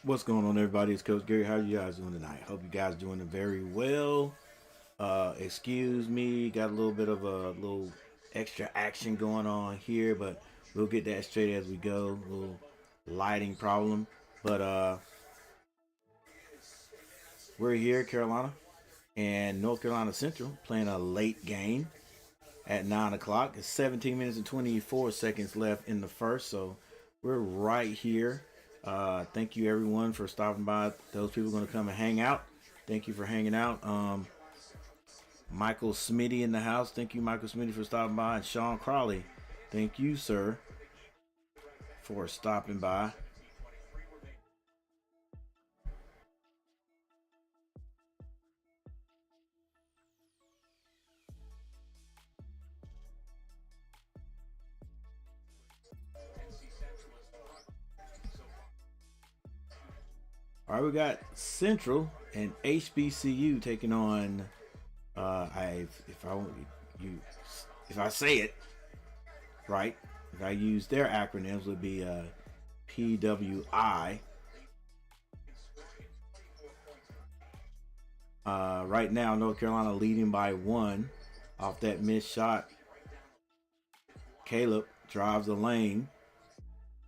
What's going on, everybody? It's Coach Gary. How are you guys doing tonight? Hope you guys doing very well. Excuse me, got a little bit of a little extra action going on here, but we'll get that straight as we go. A little lighting problem, but we're here, Carolina and North Carolina Central, playing a late game at 9 o'clock. It's 17 minutes and 24 seconds left in the first, so we're right here. Thank you everyone for stopping by. Those people are going to come and hang out. Thank you for hanging out. Michael Smitty in the house. Thank you, Michael Smitty, for stopping by. And Sean Crawley, thank you, sir, for stopping by. All right, we got Central and HBCU taking on. If I say it right, if I use their acronyms, would be PWI. Right now, North Carolina leading by 1 off that missed shot. Caleb drives the lane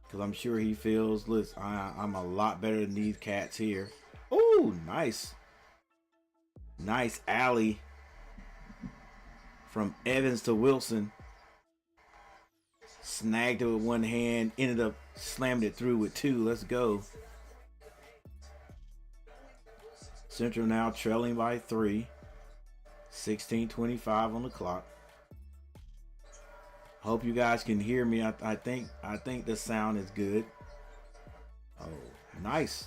because I'm sure he feels, listen, I'm a lot better than these cats here. Oh, nice. Nice alley from Evans to Wilson. Snagged it with one hand, ended up slamming it through with 2. Let's go. Central now trailing by 3. 16:25 on the clock. Hope you guys can hear me. I think the sound is good. Oh, nice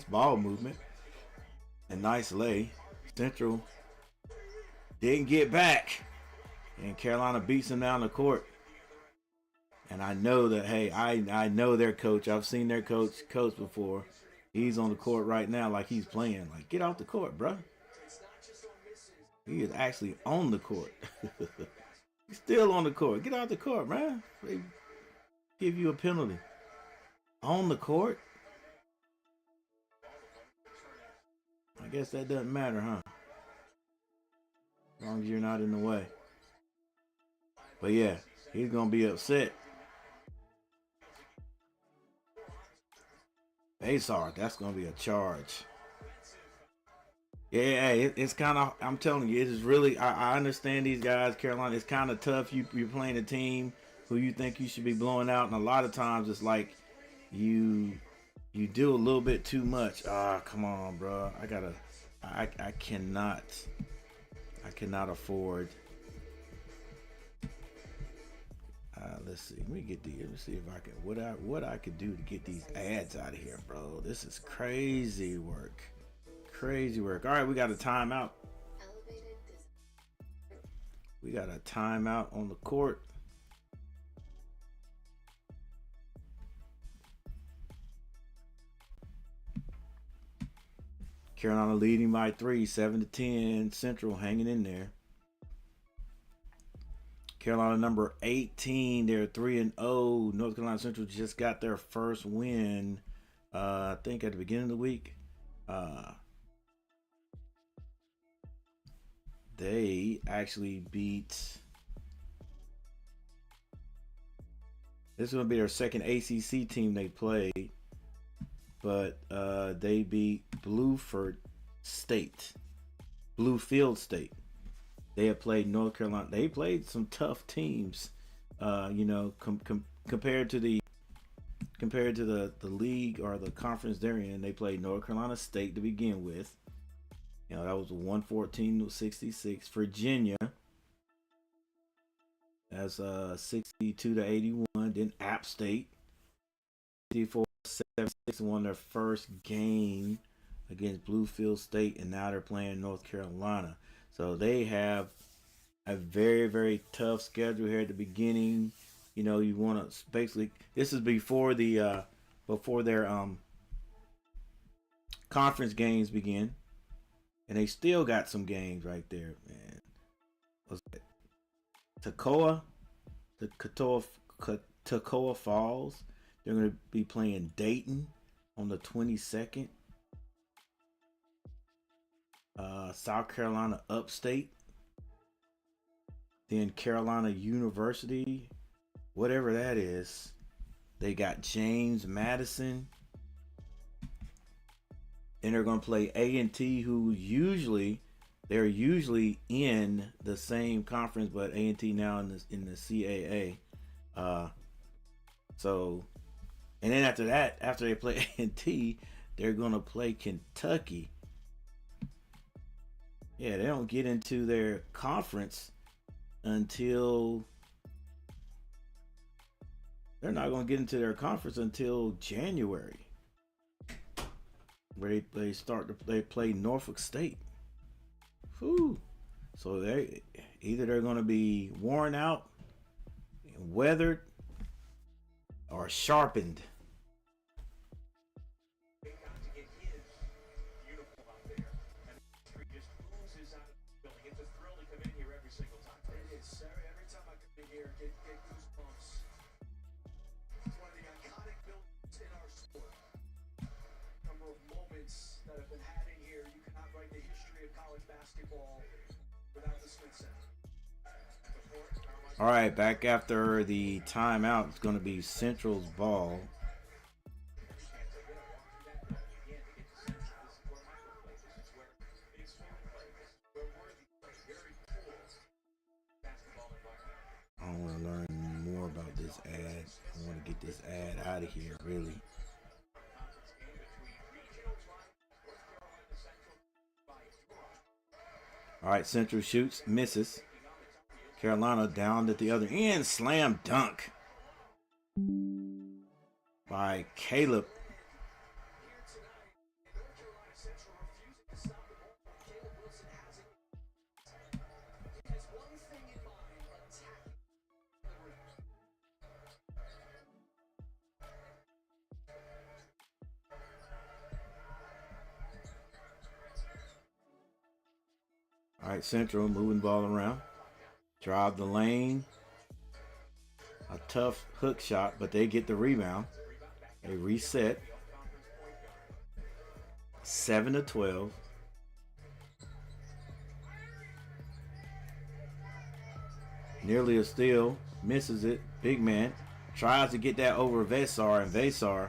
ball movement and nice lay. Central didn't get back, and Carolina beats them down the court. And I know that, hey, I know their coach. I've seen their coach before. He's on the court right now like he's playing. Like, get off the court, bro. He is actually on the court. He's still on the court. Get out the court, man. They give you a penalty. On the court? I guess that doesn't matter, huh? As long as you're not in the way. But yeah, he's going to be upset. Basar, that's going to be a charge. Yeah, it's kind of, I'm telling you, it is really, I understand these guys, Carolina, it's kind of tough. You're playing a team who you think you should be blowing out, and a lot of times it's like you do a little bit too much. Come on, bro. I cannot afford. Let's see. Let me see if I can, what I could do to get these ads out of here, bro. This is crazy work. Crazy work. All right, we got a timeout. We got a timeout on the court. Carolina leading by 3, 7-10. Central hanging in there. Carolina number 18, they're 3-0. North Carolina Central just got their first win, I think at the beginning of the week. They actually beat. This is going to be their second ACC team they played, but they beat Bluefield State. They have played North Carolina. They played some tough teams, compared to the league or the conference they're in. They played North Carolina State to begin with. That was 114-66. Virginia, that's 62-81. Then App State, 54-76, won their first game against Bluefield State, and now they're playing North Carolina. So they have a very, very tough schedule here at the beginning. You want to basically, this is before their conference games begin. And they still got some games right there, man. What's that? Toccoa Falls. They're going to be playing Dayton on the 22nd. South Carolina Upstate. Then Carolina University, whatever that is. They got James Madison. And they're going to play A&T, who they're usually in the same conference, but A&T now in the CAA. So, and then after that, after they play A&T, they're going to play Kentucky. Yeah, they don't get into their conference until they're not going to get into their conference until January, where they play Norfolk State. Whew. So they're going to be worn out, weathered, or sharpened. All right, back after the timeout, it's going to be Central's ball. I want to learn more about this ad. I want to get this ad out of here, really. All right, Central shoots, misses. Carolina down at the other end. Slam dunk by Caleb. All right, Central moving the ball around. Drive the lane. A tough hook shot, but they get the rebound. They reset. 7-12. Nearly a steal. Misses it. Big man. Tries to get that over Vesar, and Vesar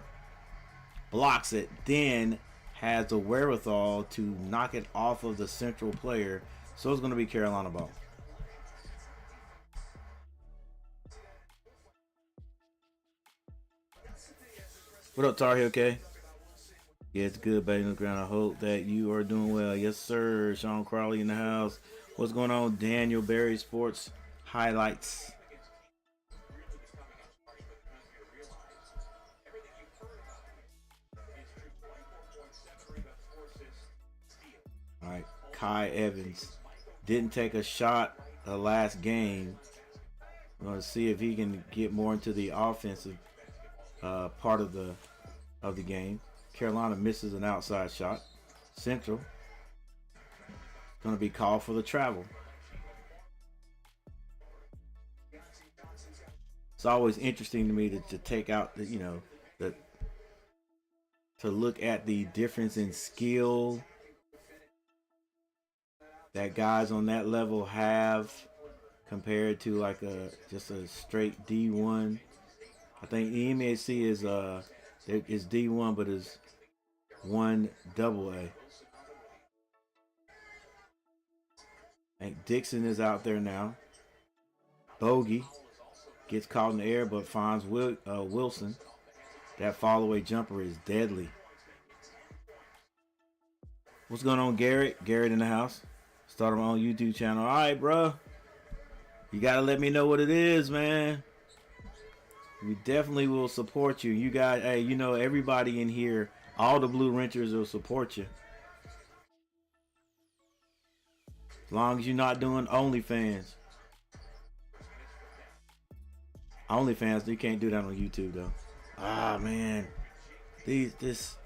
blocks it. Then has the wherewithal to knock it off of the Central player. So it's going to be Carolina ball. What up, Tar Heel K? Yeah, it's good, baby. On the ground. I hope that you are doing well. Yes, sir. Sean Crowley in the house. What's going on? Daniel Berry Sports Highlights. All right, Kai Evans didn't take a shot the last game. We're going to see if he can get more into the offensive part of the game. Carolina misses an outside shot. Central going to be called for the travel. It's always interesting to me to take out to look at the difference in skill that guys on that level have compared to like just a straight D1. I think the MAC is D1, but is 1 AA. I think Dixon is out there now. Bogey gets caught in the air, but finds Wilson. That fall-away jumper is deadly. What's going on, Garrett? Garrett in the house. Start my own YouTube channel. All right, bro. You got to let me know what it is, man. We definitely will support you. You guys, hey, everybody in here, all the Blue Wrenchers will support you. As long as you're not doing OnlyFans. OnlyFans, you can't do that on YouTube though. Ah, man. Hey, it's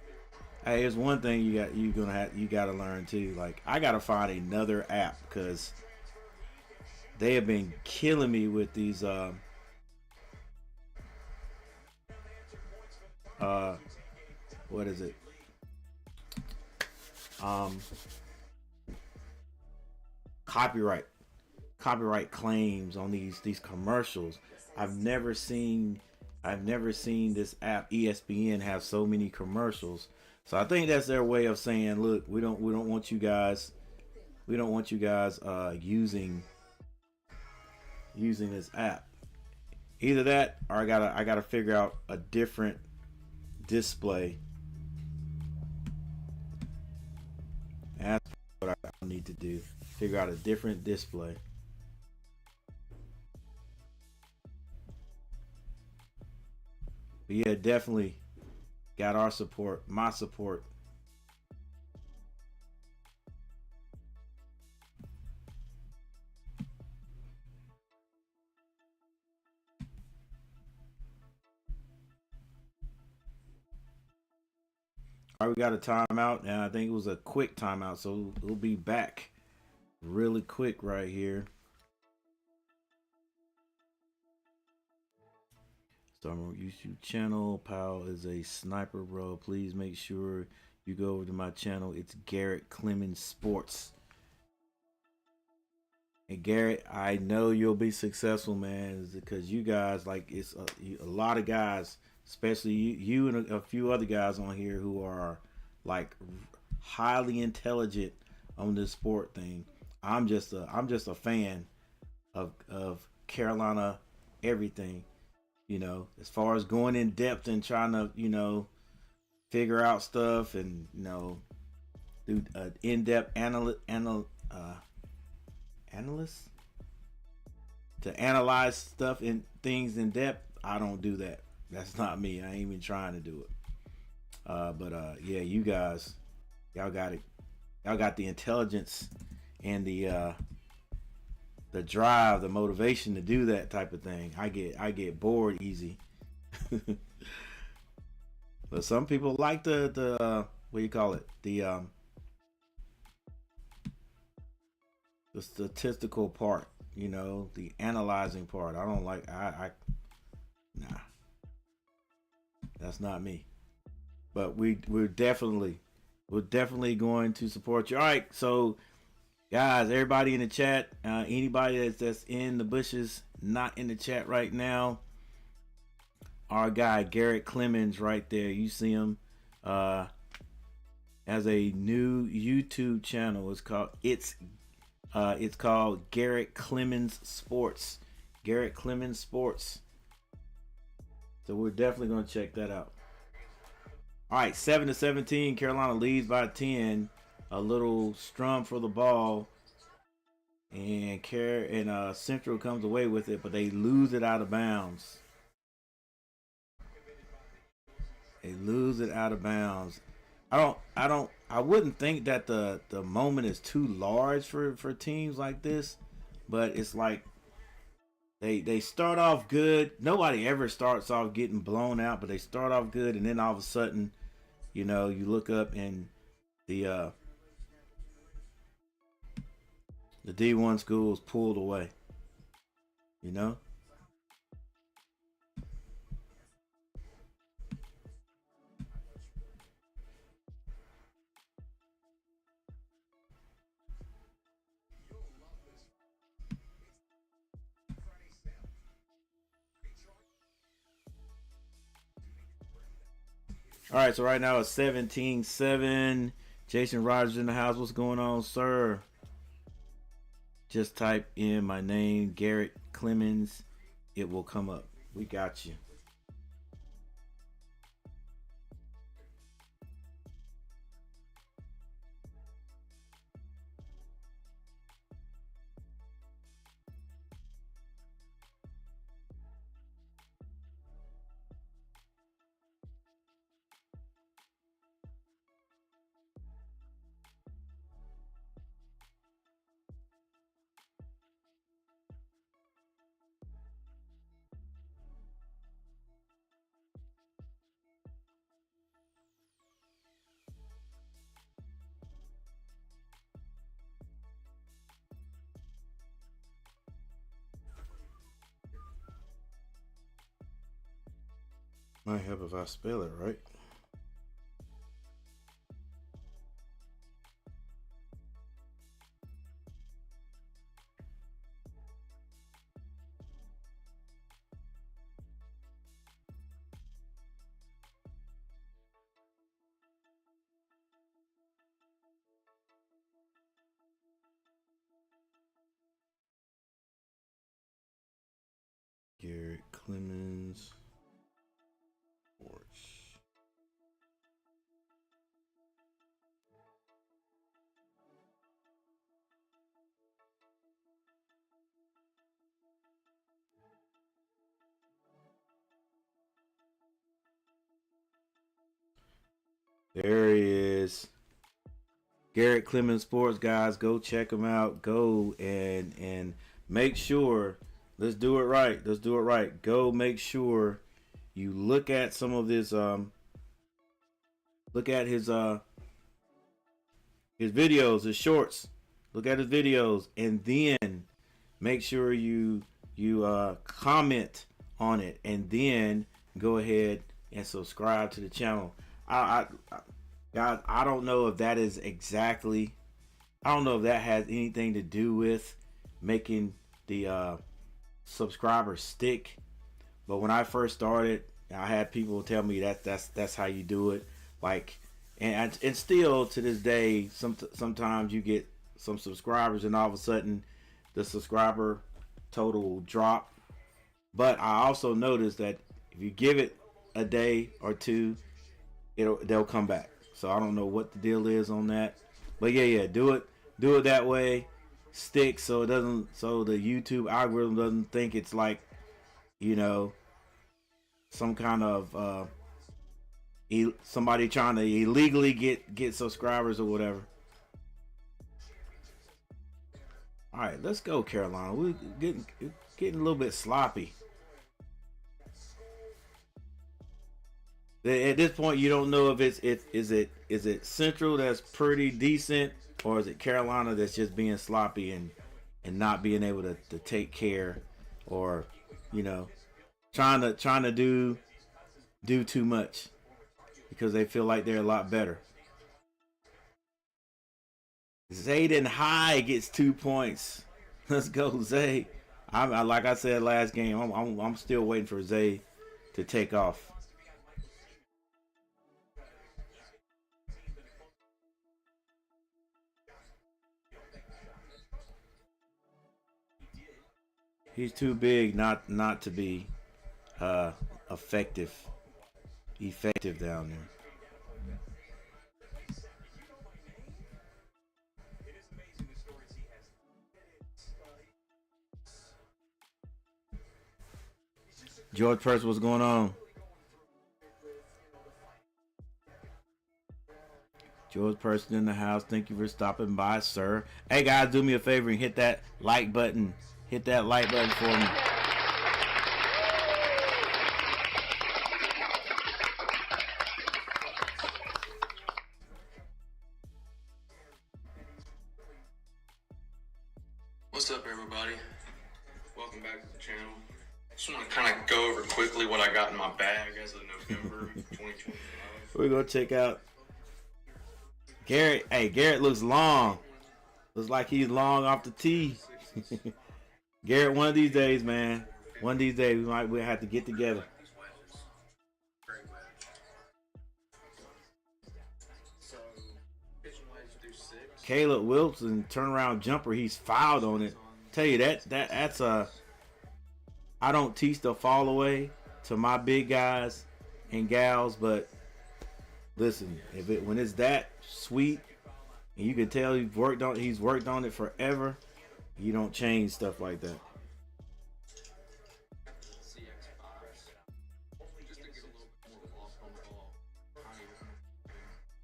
one thing you gotta learn too. Like, I gotta find another app because they have been killing me with these what is it? Um, copyright claims on these commercials. I've never seen this app ESPN have so many commercials. So I think that's their way of saying, look, we don't want you guys using this app. Either that, or I gotta figure out a different display. And that's what I need to do. Figure out a different display. But yeah, definitely got our support, my support. All right, we got a timeout, and I think it was a quick timeout, so we'll be back really quick right here. Start my YouTube channel. Powell is a sniper, bro. Please make sure you go over to my channel. It's Garrett Clemens Sports. And Garrett, I know you'll be successful, man, because you guys, like, it's a lot of guys, especially you and a few other guys on here who are like highly intelligent on this sport thing. I'm just a fan of Carolina everything. You know, as far as going in depth and trying to, figure out stuff and, do in-depth analyst to analyze stuff and things in depth. I don't do that. That's not me. I ain't even trying to do it. Yeah, you guys, y'all got it. Y'all got the intelligence and the drive, the motivation to do that type of thing. I get bored easy. But some people like the what do you call it? The statistical part, the analyzing part. I don't like nah. That's not me. But we're definitely going to support you. All right, so guys, everybody in the chat, anybody that's in the bushes, not in the chat right now, our guy Garrett Clemens right there, you see him, has a new YouTube channel. It's called Garrett Clemens Sports. Garrett Clemens Sports. So we're definitely gonna check that out. All right, 7-17. Carolina leads by 10. A little strum for the ball, and Central comes away with it, but they lose it out of bounds. They lose it out of bounds. I wouldn't think that the moment is too large for teams like this, but it's like they start off good. Nobody ever starts off getting blown out, but they start off good, and then all of a sudden, you look up and the D1 school is pulled away. All right, so right now it's 17-7. Jason Rogers in the house. What's going on, sir? Just type in my name, Garrett Clemens. It will come up. We got you. Might help if I spell it right. There he is. Garrett Clemens Sports, guys. Go check him out. Go and make sure. Let's do it right. Let's do it right. Go make sure you look at some of his look at his videos, his shorts. Look at his videos, and then make sure you comment on it, and then go ahead and subscribe to the channel. Guys, I don't know if that is exactly. I don't know if that has anything to do with making the subscribers stick. But when I first started, I had people tell me that's how you do it. Like, and still to this day, sometimes you get some subscribers, and all of a sudden, the subscriber total will drop. But I also noticed that if you give it a day or two, they'll come back. So I don't know what the deal is on that. But yeah, do it that way. Stick so it doesn't, so the YouTube algorithm doesn't think it's like, some kind of somebody trying to illegally get subscribers or whatever. All right, let's go, Carolina. We're getting a little bit sloppy. At this point, you don't know if is it Central that's pretty decent, or is it Carolina that's just being sloppy and not being able to take care, or trying to do too much because they feel like they're a lot better. Zayden High gets 2 points. Let's go, Zay. Like I said last game, I'm still waiting for Zay to take off. He's too big not to be effective down there. George Purse, what's going on? George Person in the house. Thank you for stopping by, sir. Hey guys, do me a favor and hit that like button. Hit that like button for me. What's up, everybody? Welcome back to the channel. Just want to kind of go over quickly what I got in my bag as of November 2025. We're gonna check out Garrett. Hey, Garrett looks long. Looks like he's long off the tee. Garrett, one of these days, man. One of these days, we'll have to get together. Caleb Wilson turnaround jumper. He's fouled on it. Tell you that's a. I don't teach the fall away to my big guys and gals, but listen, when it's that sweet, and you can tell he's worked on it forever, you don't change stuff like that.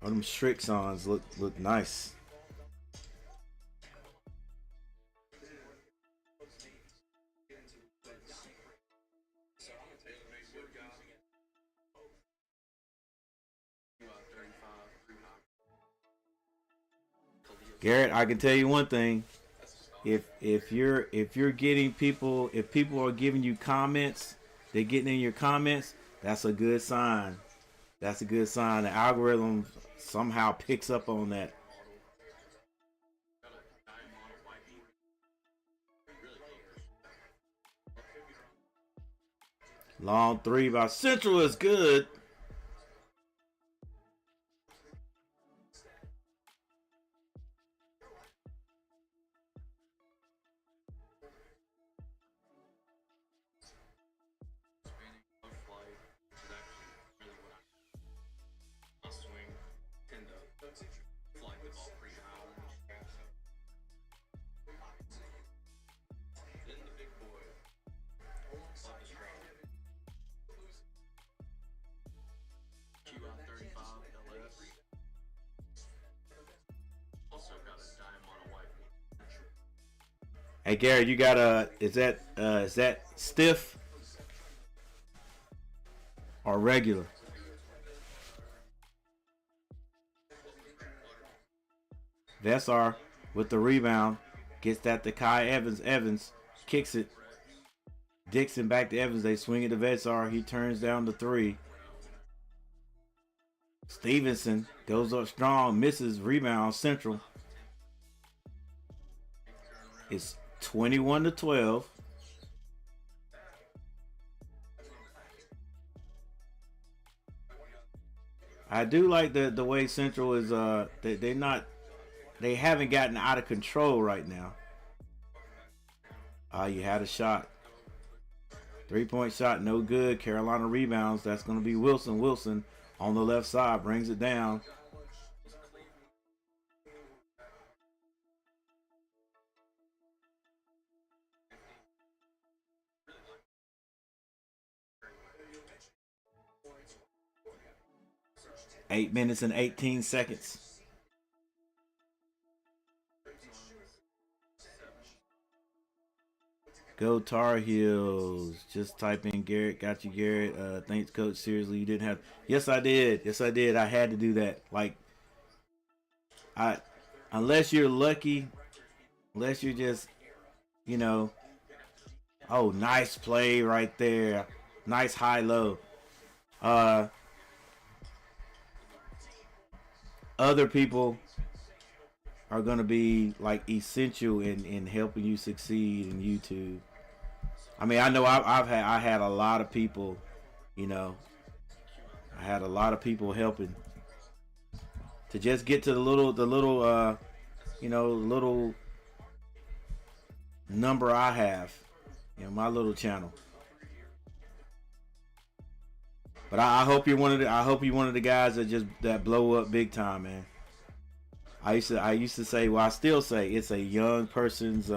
Oh, them Strixons look nice. Garrett, I can tell you one thing. If you're getting people, if people are giving you comments, they're getting in your comments, that's a good sign. That's a good sign. The algorithm somehow picks up on that. Long three by Central is good. Hey Garrett, you got is that stiff or regular? Vessar with the rebound gets that to Kai Evans. Evans kicks it. Dixon back to Evans. They swing it to Vessar. He turns down the three. Stevenson goes up strong, misses, rebound, Central. It's 21-12. I do like the way Central is they haven't gotten out of control right now. You had a shot. 3-point shot, no good. Carolina rebounds. That's going to be Wilson. Wilson on the left side brings it down. Eight minutes and 18 seconds. Go Tar Heels. Just type in Garrett. Got you, Garrett. Thanks, Coach. Seriously, you didn't have. Yes, I did. Yes, I did. I had to do that. Like, I, unless you're lucky, unless you're just, you know. Oh, nice play right there. Nice high low. Other people are gonna be like essential in helping you succeed in YouTube. I mean, I know I had a lot of people, you know, I had a lot of people helping to just get to the little little number I have, my little channel. But I hope you're one of the guys that blow up big time, man. I used to say, well, I still say it's a young person's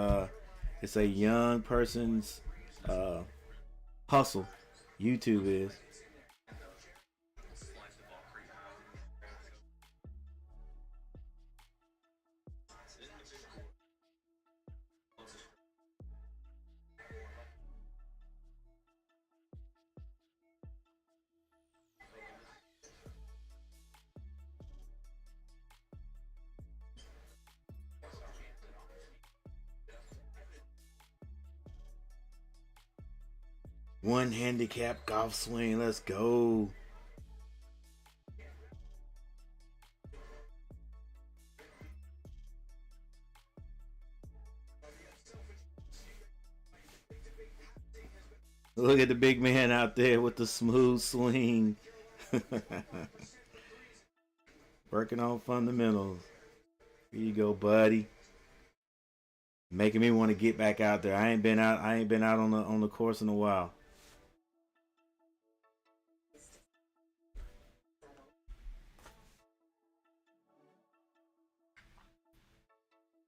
hustle. YouTube is. One handicap golf swing. Let's go. Look at the big man out there with the smooth swing. Working on fundamentals. Here you go, buddy. Making me want to get back out there. I ain't been out on the course in a while.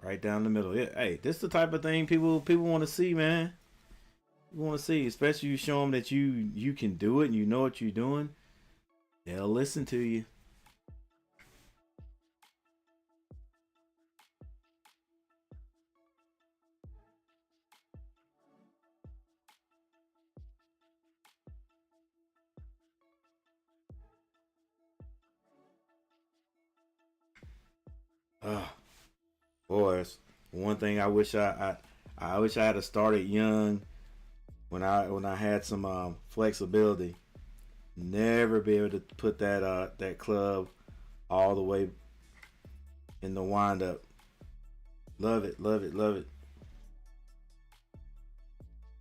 Right down the middle. Yeah, hey, this is the type of thing people want to see, man. You want to see, especially you show them that you can do it and you know what you're doing. They'll listen to you. Boys, one thing I wish I had started young when I had some flexibility. Never be able to put that club all the way in the wind up. Love it, love it, love it.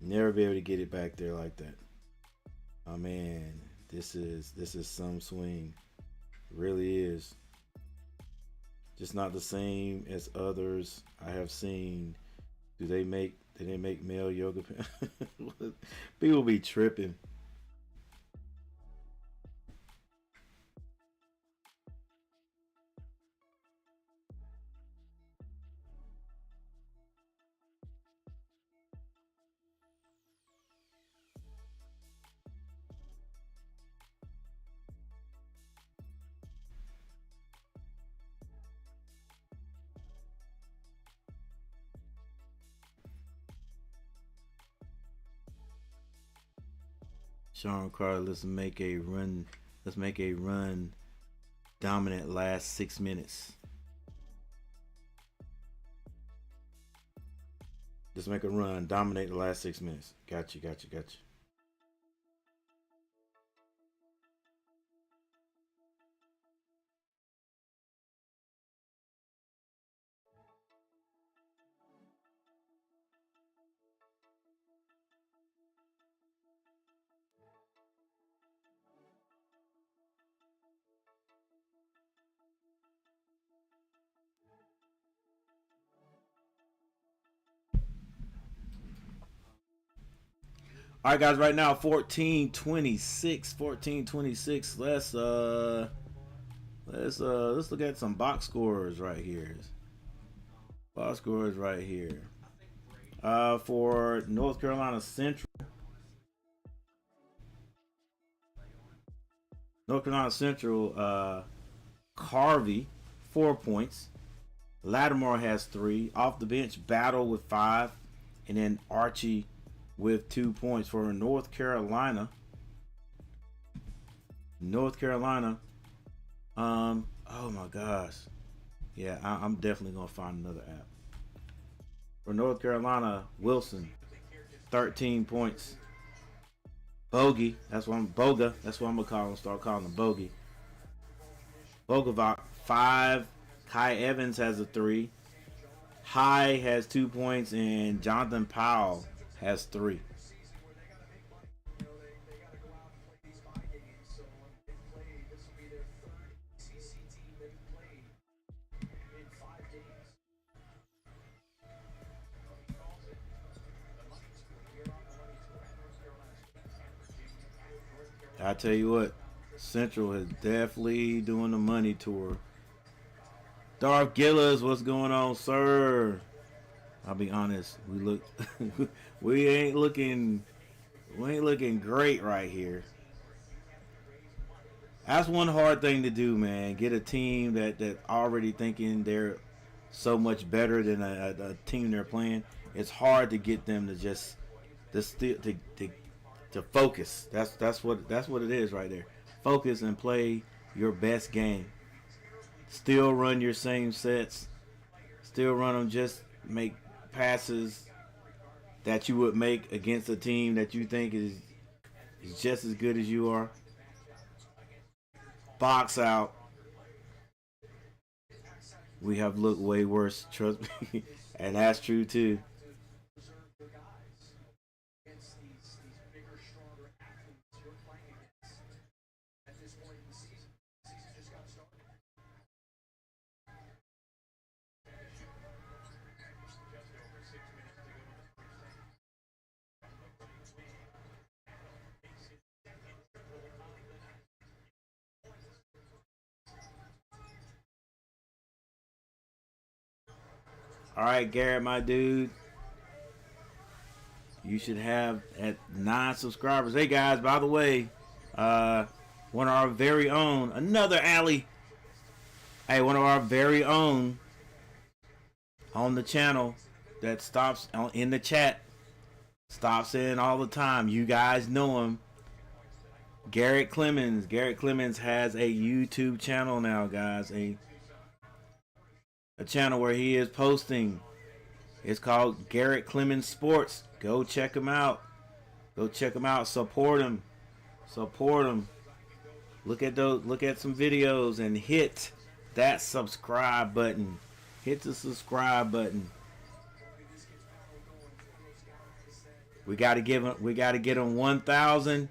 Never be able to get it back there like that. Oh man, this is some swing. It really is. Just not the same as others I have seen. Did they make male yoga pants? People be tripping. Sean Carter, let's make a run. Let's make a run dominant last 6 minutes. Let's make a run, dominate the last 6 minutes. Gotcha. All right, guys. Right now, 14-26. 14-26. Let's look at some box scores right here. Box scores right here. For North Carolina Central. North Carolina Central, Carvey, 4 points. Lattimore has 3. Off the bench, Battle with 5. And then Archie with 2 points. For North Carolina, oh my gosh. Yeah, I'm definitely going to find another app. For North Carolina, Wilson, 13 points. Bogey, that's what I'm going to call him. Start calling him Bogey. Bogovac, 5. Kai Evans has a 3. High has 2 points, and Jonathan Powell has 3. I tell you what, Central is definitely doing the money tour. Darth Gillis, what's going on, sir? I'll be honest, we ain't looking great right here. That's one hard thing to do, man. Get a team that already thinking they're so much better than a team they're playing. It's hard to get them to focus. That's what it is right there. Focus and play your best game. Still run your same sets. Still run them. Just make passes that you would make against a team that you think is just as good as you are. Box out. We have looked way worse, trust me. And that's true too. All right, Garrett, my dude. You should have at 9 subscribers. Hey, guys, by the way, one of our very own, another Alley. Hey, one of our very own on the channel that stops in the chat. Stops in all the time. You guys know him. Garrett Clemens. Garrett Clemens has a YouTube channel now, guys. A channel where he is posting. It's called Garrett Clemens Sports. Go check him out. Go check him out. Support him. Support him. Look at some videos and hit that subscribe button. Hit the subscribe button. We got to get him 1,000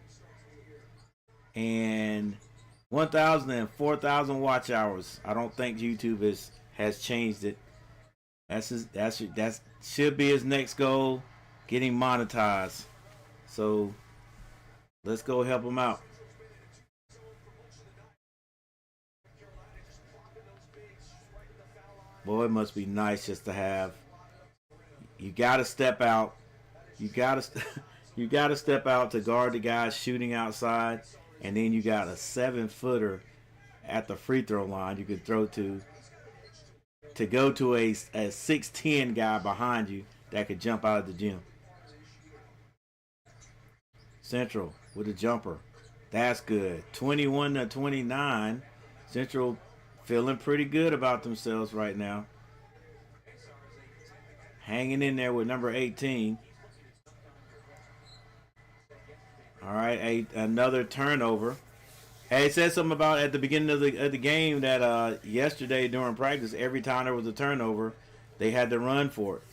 and 4,000 watch hours. I don't think YouTube has changed it. That should be his next goal, getting monetized. So let's go help him out. Boy, it must be nice just to have. You got to step out. You got to step out to guard the guys shooting outside, and then you got a 7-footer at the free throw line you can throw to go to a 6'10" guy behind you that could jump out of the gym. Central with a jumper. That's good. 21-29. Central feeling pretty good about themselves right now. Hanging in there with number 18. All right, another turnover. Hey, it said something about at the beginning of the game that yesterday during practice, every time there was a turnover, they had to run for it.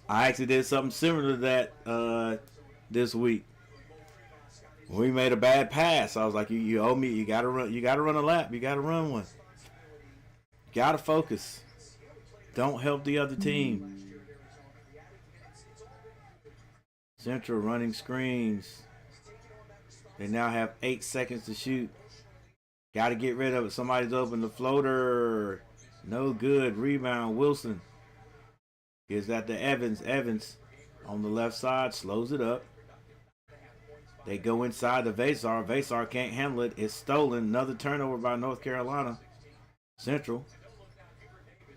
I actually did something similar to that this week. We made a bad pass. I was like, you owe me. You gotta run. You gotta run a lap. You gotta run one. You gotta focus. Don't help the other team. Central running screens. They now have 8 seconds to shoot. Got to get rid of it. Somebody's open. The floater. No good. Rebound. Wilson. Gives that to Evans. Evans on the left side. Slows it up. They go inside the Vasar. Vasar can't handle it. It's stolen. Another turnover by North Carolina. Central.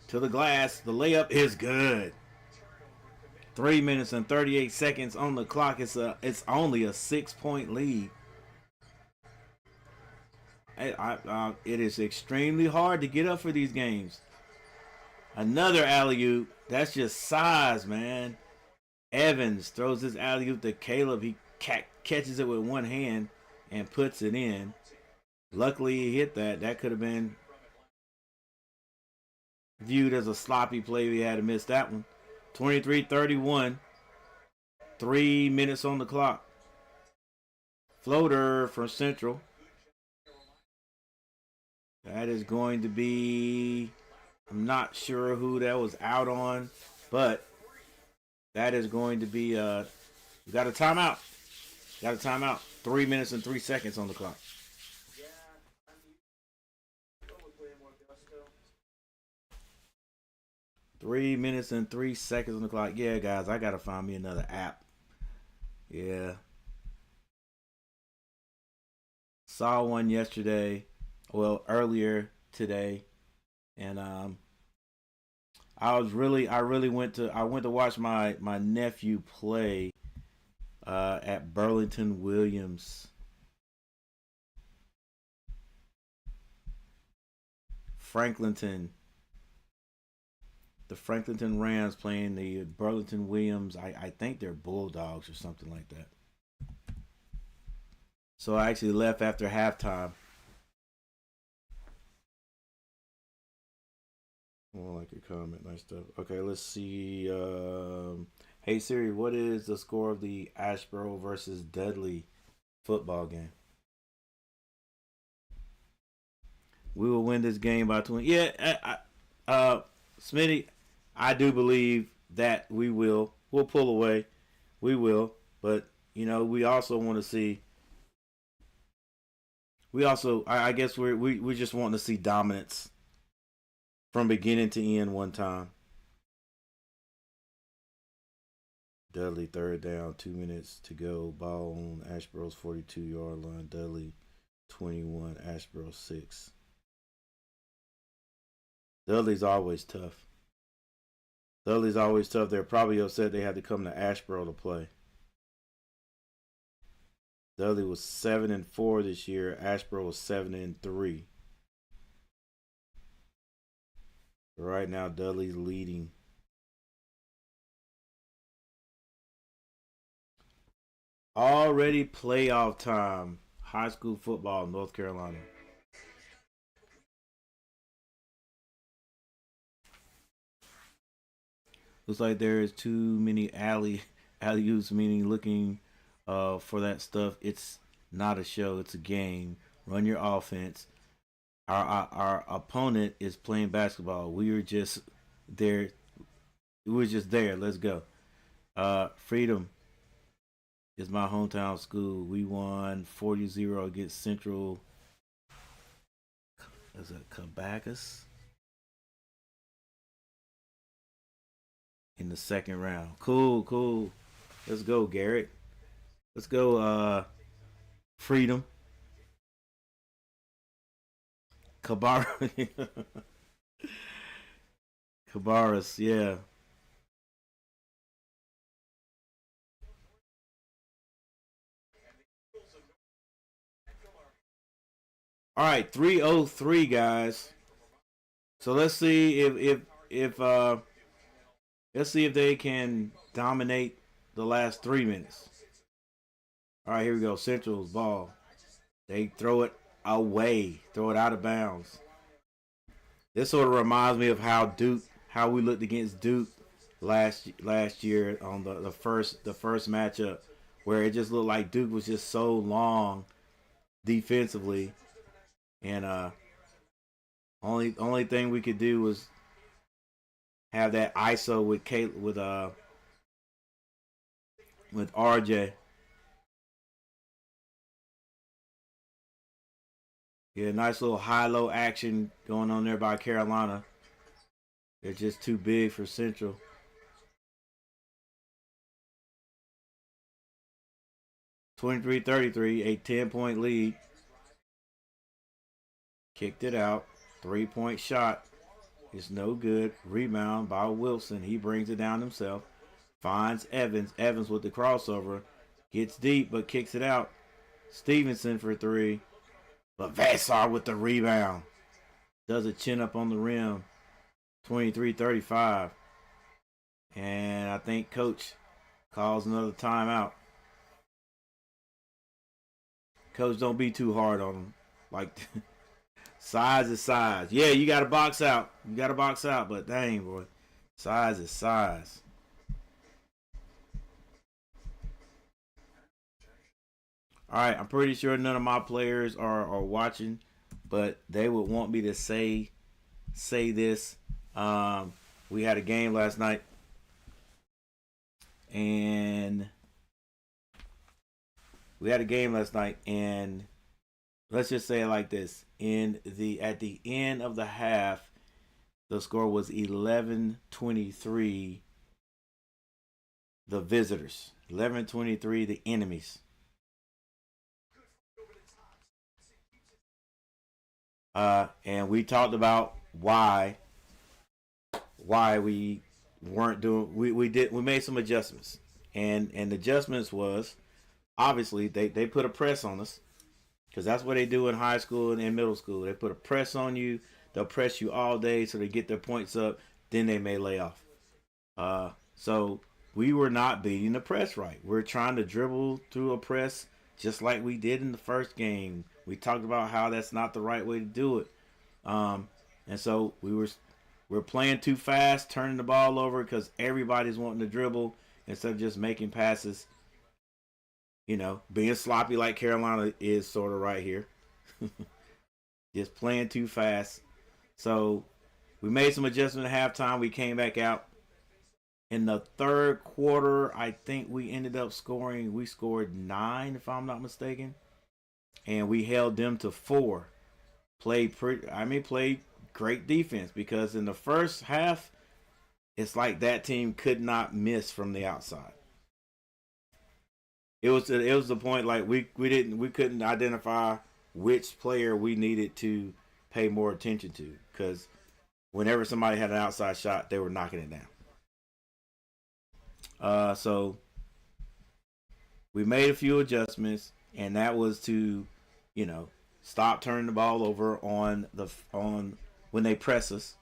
To the glass. The layup is good. 3 minutes and 38 seconds on the clock. It's only a 6-point lead. It is extremely hard to get up for these games. Another alley-oop. That's just size, man. Evans throws his alley-oop to Caleb. He catches it with one hand and puts it in. Luckily, he hit that. That could have been viewed as a sloppy play. We had to miss that one. 23-31. 3 minutes on the clock. Floater for Central. That is going to be, I'm not sure who that was out on, but that is going to be, we got a timeout. 3 minutes and 3 seconds on the clock. 3 minutes and 3 seconds on the clock. Yeah, guys, I got to find me another app. Yeah. Saw one yesterday. Well, earlier today, and I went to watch my nephew play at Burlington Williams. Franklinton. The Franklinton Rams playing the Burlington Williams. I think they're Bulldogs or something like that. So I actually left after halftime. Oh, like your comment, nice stuff. Okay, let's see. Hey Siri, what is the score of the Asheboro versus Dudley football game? We will win this game by 20. Yeah, Smitty, I do believe that we will. We'll pull away. We will. But, we also want to see. I guess we just want to see dominance from beginning to end one time. Dudley, third down, 2 minutes to go. Ball on Asheboro's 42-yard line. Dudley, 21. Asheboro, 6. Dudley's always tough. They're probably upset they had to come to Asheboro to play. Dudley was 7-4 this year. Asheboro was 7-3. Right now, Dudley's leading. Already playoff time. High school football in North Carolina. Looks like there is too many alley-oops, meaning looking for that stuff. It's not a show. It's a game. Run your offense. Our opponent is playing basketball. We were just there. Let's go. Freedom is my hometown school. We won 40-0 against Central. Is it Cabacus? In the second round. Cool. Let's go, Garrett. Let's go, Freedom. Cabarrus, yeah. All right, 303 guys. So let's see if let's see if they can dominate the last 3 minutes. All right, here we go. Central's ball. They throw it away, throw it out of bounds. This sort of reminds me of how we looked against Duke last year on the first matchup, where it just looked like Duke was just so long defensively, and only thing we could do was have that ISO with RJ. Yeah, nice little high-low action going on there by Carolina. They're just too big for Central. (23-33), a 10-point lead. Kicked it out. 3-point shot. It's no good. Rebound by Wilson. He brings it down himself. Finds Evans. Evans with the crossover. Gets deep but kicks it out. Stevenson for 3. But Vassar with the rebound. Does a chin up on the rim. 23-35. And I think Coach calls another timeout. Coach, don't be too hard on him. Like, size is size. Yeah, you got to box out. But dang, boy. Size is size. All right, I'm pretty sure none of my players are watching, but they would want me to say this. We had a game last night, and let's just say it like this: at the end of the half, the score was 11-23. The visitors, 11-23. The enemies. And we talked about why we weren't doing. We made some adjustments, and the adjustments was obviously they put a press on us, because that's what they do in high school and in middle school. They put a press on you. They'll press you all day so they get their points up. Then they may lay off. So we were not beating the press right. We're trying to dribble through a press just like we did in the first game. We talked about how that's not the right way to do it. And so we're playing too fast, turning the ball over because everybody's wanting to dribble instead of just making passes. You know, being sloppy like Carolina is sort of right here. Just playing too fast. So we made some adjustments at halftime. We came back out. In the third quarter, I think we ended up scoring. We scored 9, if I'm not mistaken. And we held them to 4. Played great defense, because in the first half, it's like that team could not miss from the outside. It was the point, like we couldn't identify which player we needed to pay more attention to, because whenever somebody had an outside shot, they were knocking it down. So we made a few adjustments, and that was to, stop turning the ball over on when they press us,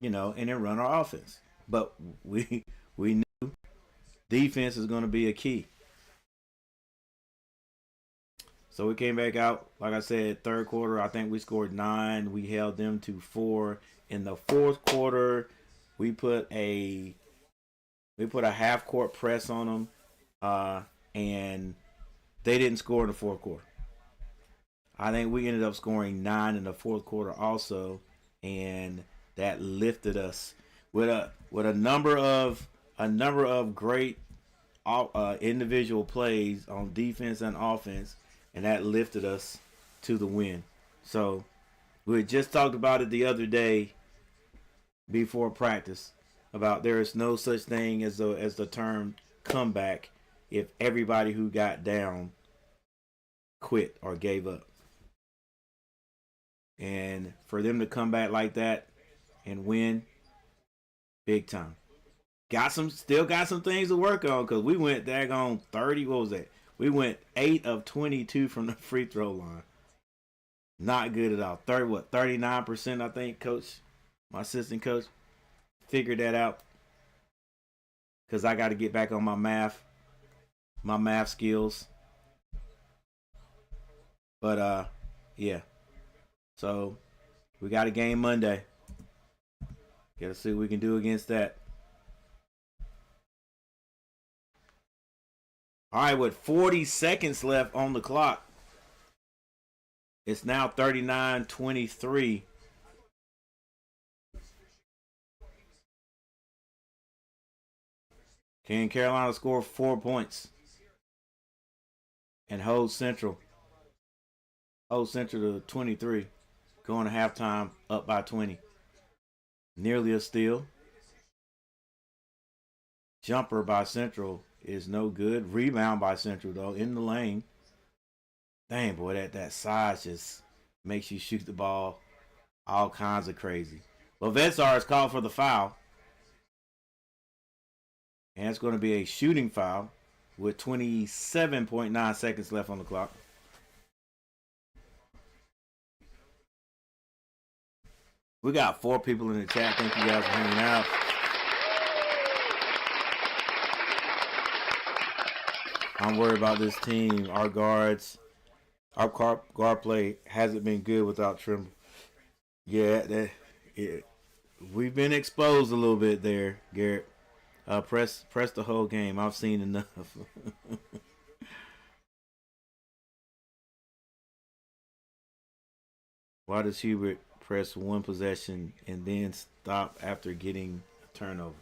and then run our offense. But we knew defense is going to be a key. So we came back out, like I said, third quarter, I think we scored 9. We held them to 4. In the fourth quarter, we put a half court press on them, and they didn't score in the fourth quarter. I think we ended up scoring 9 in the fourth quarter also, and that lifted us with a number of great individual plays on defense and offense, and that lifted us to the win. So we had just talked about it the other day before practice, about there is no such thing as the term comeback if everybody who got down quit or gave up. And for them to come back like that and win, big time. Still got some things to work on, because we went daggone 30. What was that? We went 8 of 22 from the free throw line. Not good at all. 39%, I think, coach, my assistant coach, figured that out. Because I got to get back on my math skills. But, yeah. So, we got a game Monday. Got to see what we can do against that. All right, with 40 seconds left on the clock, it's now 39-23. Can Carolina score 4 points and hold Central? Hold Central to 23. Going to halftime up by 20. Nearly a steal. Jumper by Central is no good. Rebound by Central, though, in the lane. Dang, boy, that size just makes you shoot the ball all kinds of crazy. Well, Vetsar is called for the foul. And it's going to be a shooting foul with 27.9 seconds left on the clock. We got 4 people in the chat. Thank you guys for hanging out. I'm worried about this team. Our guards, our guard play hasn't been good without Trimble. Yeah, we've been exposed a little bit there, Garrett. Press the whole game. I've seen enough. Why does Hubert press one possession and then stop after getting a turnover?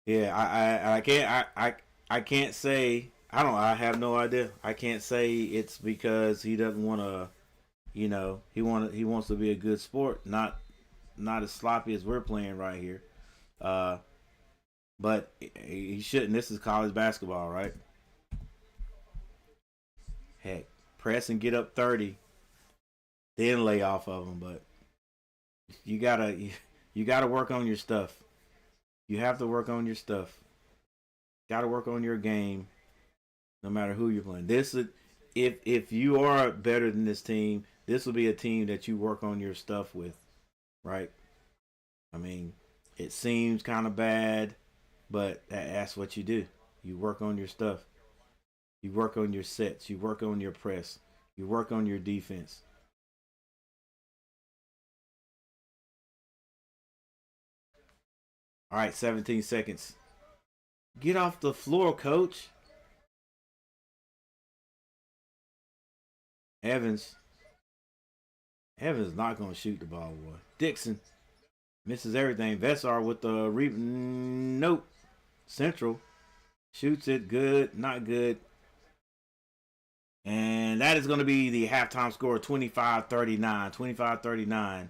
Yeah, I can't say. I have no idea. I can't say it's because he doesn't want to. He wants to be a good sport, not as sloppy as we're playing right here. Uh, but he shouldn't. This is college basketball, right? Heck, press and get up 30, then lay off of them. But you gotta work on your stuff. You have to work on your stuff. Got to work on your game, no matter who you're playing. If you are better than this team, this will be a team that you work on your stuff with, right? I mean, it seems kind of bad, but that's what you do. You work on your stuff. You work on your sets. You work on your press. You work on your defense. All right, 17 seconds. Get off the floor, coach. Evans not going to shoot the ball, boy. Dixon misses everything. Vessar with the nope. Central shoots it. Good, not good. And that is going to be the halftime score, 25-39. 25-39.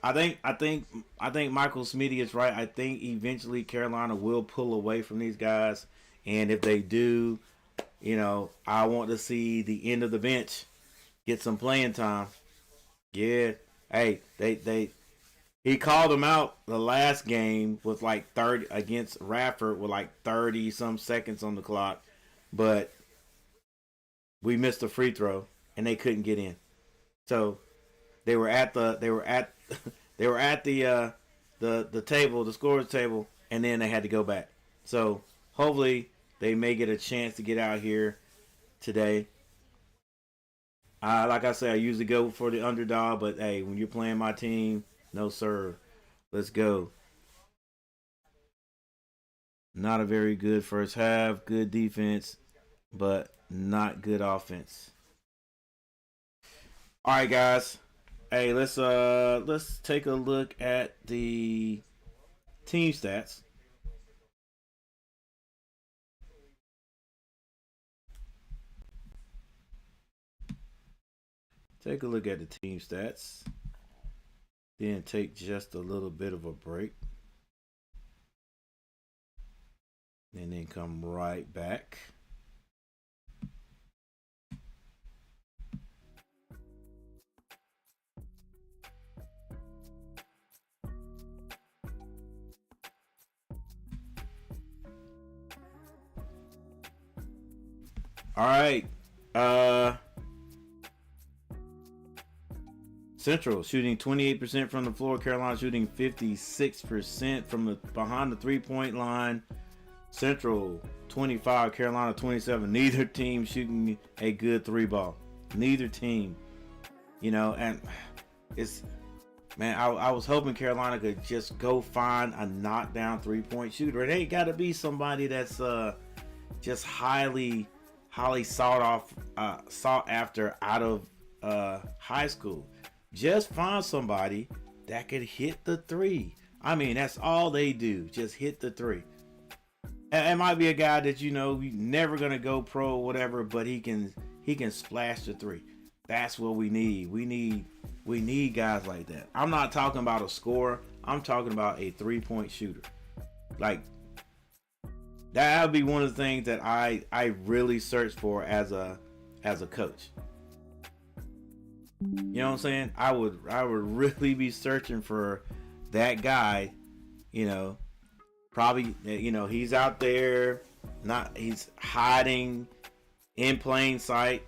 I think Michael Smitty is right. I think eventually Carolina will pull away from these guys, and if they do, I want to see the end of the bench get some playing time. Yeah, hey, he called them out the last game with like 30 against Radford with like 30 some seconds on the clock, but we missed a free throw and they couldn't get in. So they were at the table, the scorers table, and then they had to go back. So hopefully they may get a chance to get out here today. Like I said, I usually go for the underdog, but hey, when you're playing my team, no sir. Let's go. Not a very good first half. Good defense, but not good offense. All right, guys. Hey, let's take a look at the team stats. Take a look at the team stats. Then take just a little bit of a break. And then come right back. All right. Central shooting 28% from the floor. Carolina shooting 56% from the behind the 3-point line. Central 25, Carolina 27. Neither team shooting a good 3-ball. Neither team. You know, and it's, man, I was hoping Carolina could just go find a knockdown 3-point shooter. It ain't got to be somebody that's just highly sought after out of high school. Just find somebody that could hit the 3. I mean, that's all they do. Just hit the 3. And it might be a guy that, you know, never gonna go pro or whatever, but he can splash the 3. That's what we need. We need guys like that. I'm not talking about a scorer. I'm talking about a 3-point shooter. Like, that would be one of the things that I really search for as a coach. You know what I'm saying? I would really be searching for that guy, you know, probably, you know, he's out there, he's hiding in plain sight,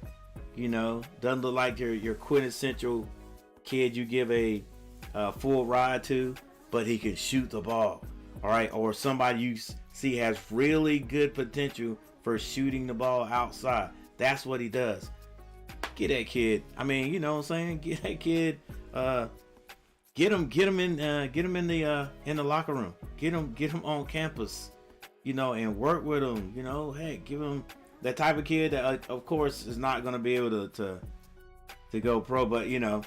you know, doesn't look like your quintessential kid you give a full ride to, but he can shoot the ball. All right. Or somebody you see has really good potential for shooting the ball outside. That's what he does. Get that kid. I mean, you know what I'm saying? Get that kid. Get him in the locker room. Get him on campus. You know, and work with him. You know, hey, give him that type of kid that, of course, is not going to be able to go pro. But you know,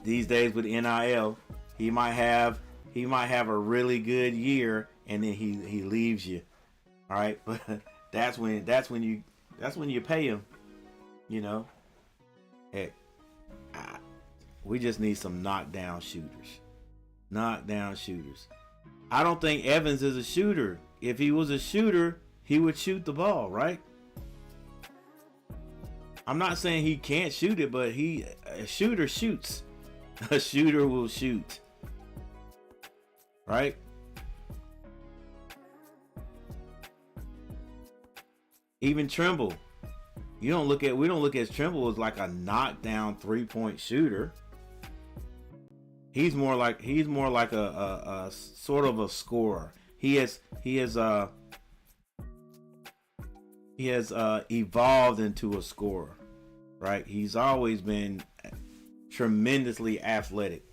these days with NIL, he might have a really good year, and then he leaves you. All right, but that's when you pay him. You know, heck, we just need some knockdown shooters. Knockdown shooters. I don't think Evans is a shooter. If he was a shooter, he would shoot the ball, right? I'm not saying he can't shoot it, but a shooter shoots. A shooter will shoot. Right? Even Trimble. We don't look at Trimble as like a knockdown 3-point shooter. He's more like a sort of a scorer. He has evolved into a scorer, right? He's always been tremendously athletic.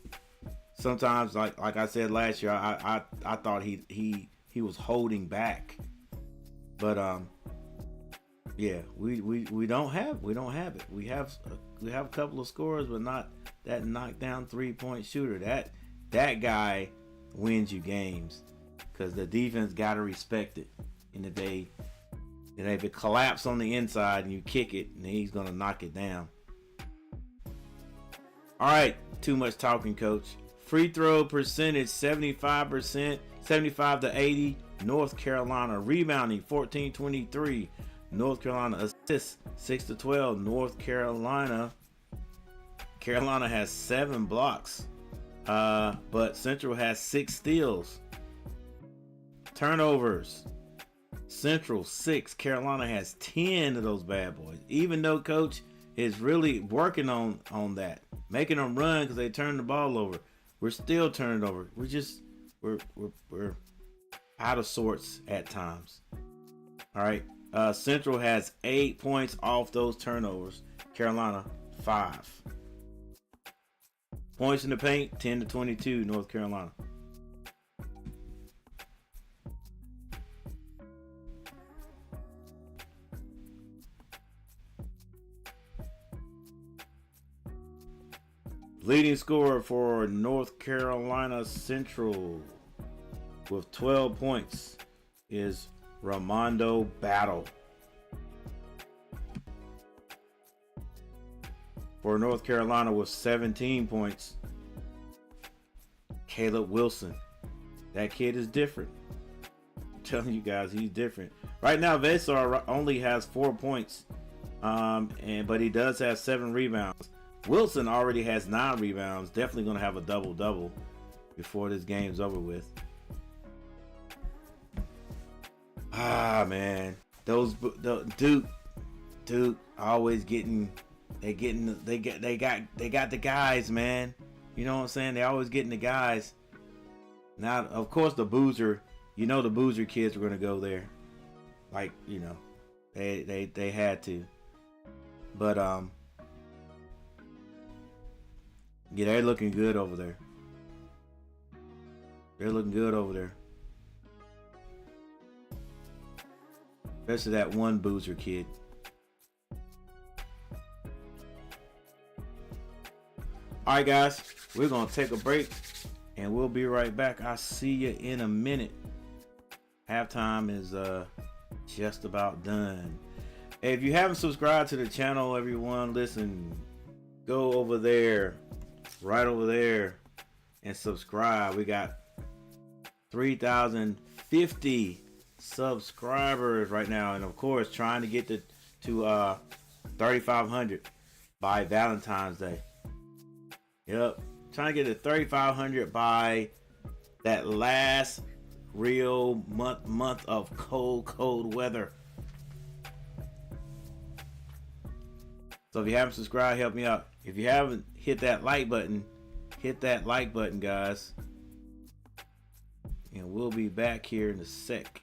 Sometimes, like I said last year, I thought he was holding back, but yeah, we don't have it. We have a couple of scorers, but not that knockdown 3-point shooter. That guy wins you games because the defense got to respect it. And if it collapse on the inside and you kick it, and he's gonna knock it down. All right, too much talking, coach. Free throw percentage 75%, 75 to 80. North Carolina rebounding 14-23. North Carolina assists 6 to 12. North Carolina has 7 blocks, but Central has 6 steals. Turnovers, Central 6. Carolina has 10 of those bad boys. Even though coach is really working on that, making them run because they turn the ball over, we're still turning it over. We're out of sorts at times. All right. Central has 8 points off those turnovers. Carolina 5. Points in the paint 10 to 22. North Carolina. Leading scorer for North Carolina Central with 12 points is Ramondo Battle. For North Carolina with 17 points, Caleb Wilson. That kid is different. I'm telling you guys, he's different. Right now, Vesar only has 4 points, but he does have 7 rebounds. Wilson already has 9 rebounds. Definitely going to have a double-double before this game's over with. Ah, man. Duke always getting they got the guys, man. You know what I'm saying? They always getting the guys. Now, of course, the boozer. The boozer kids were gonna go there, like they had to. But yeah, they're looking good over there. They're looking good over there. Especially that one boozer kid. Alright guys, we're going to take a break and we'll be right back. I'll see you in a minute. Halftime is just about done. Hey, if you haven't subscribed to the channel, everyone, listen, go over there, right over there, and subscribe. We got 3,050 subscribers right now, and of course trying to get to 3,500 by Valentine's Day. Yep, trying to get to 3,500 by that last real month of cold weather. So if you haven't subscribed, help me out. If you haven't, hit that like button, guys, and we'll be back here in a sec.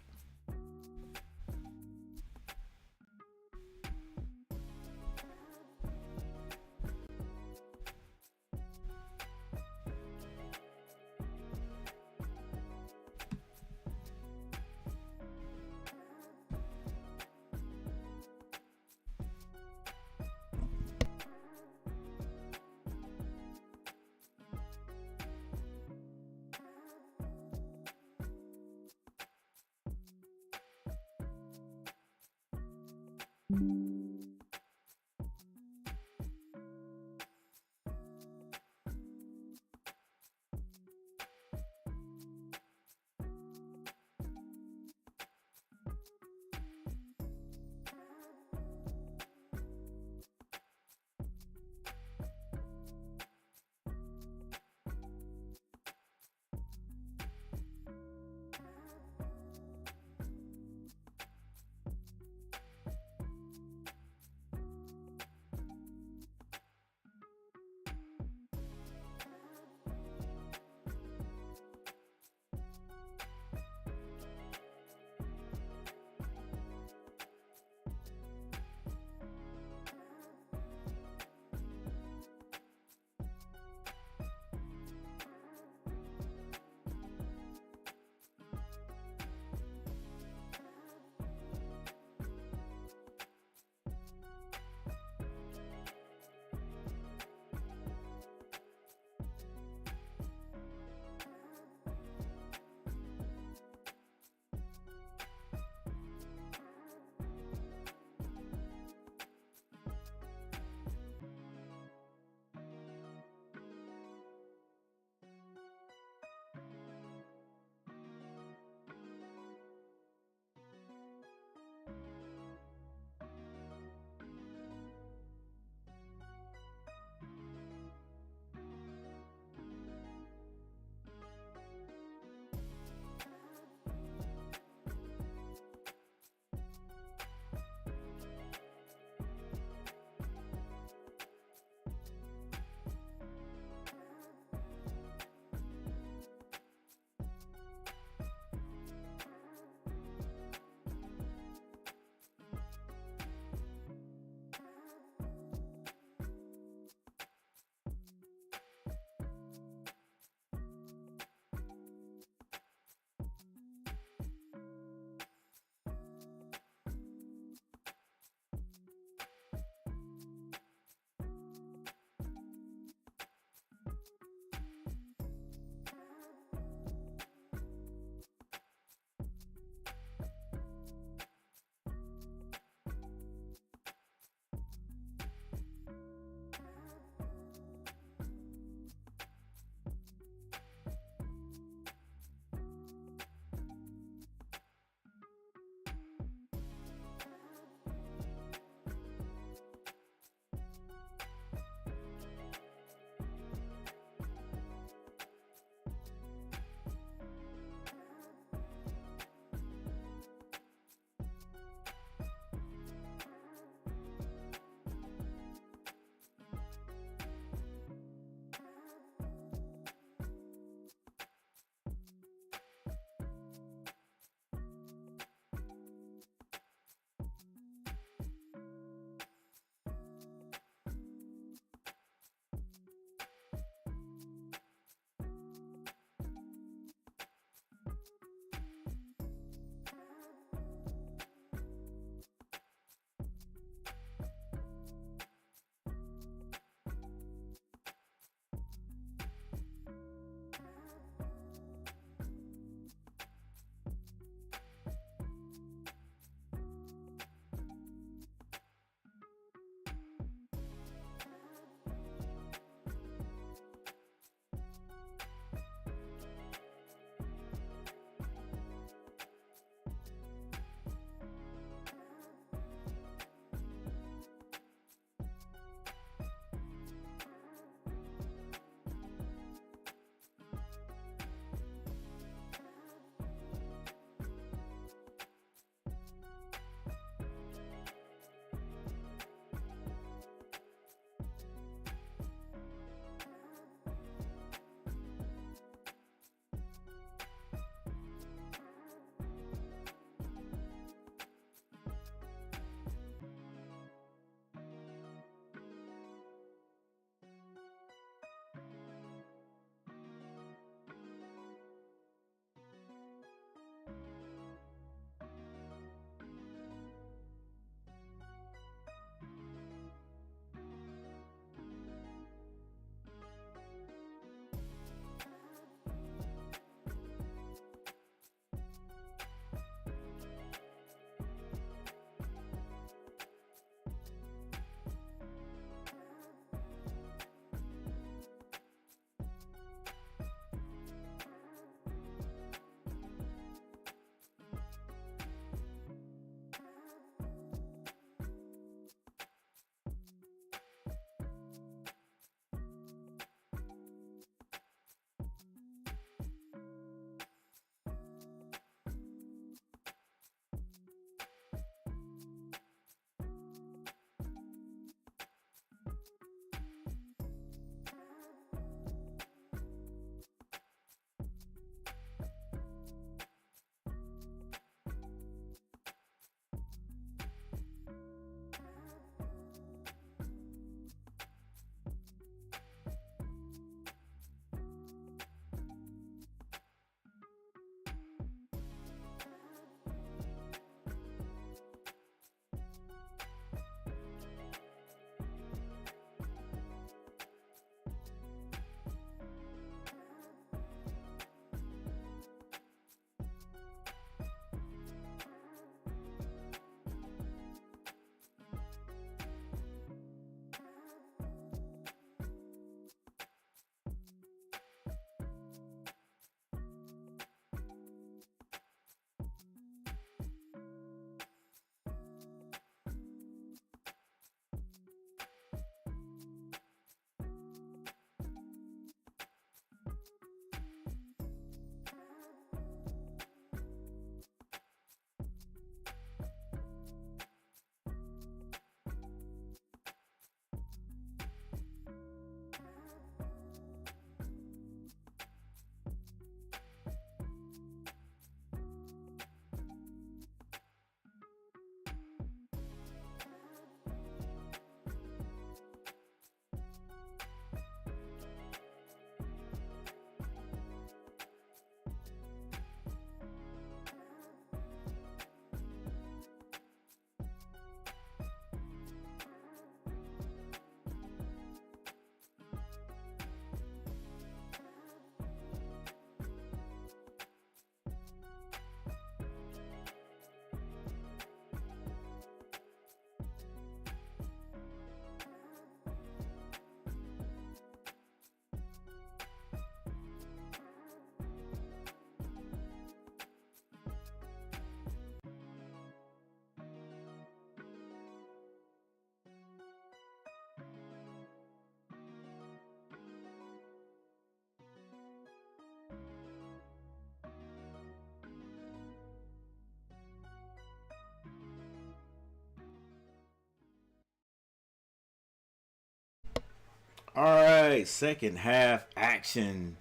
All right, second half action.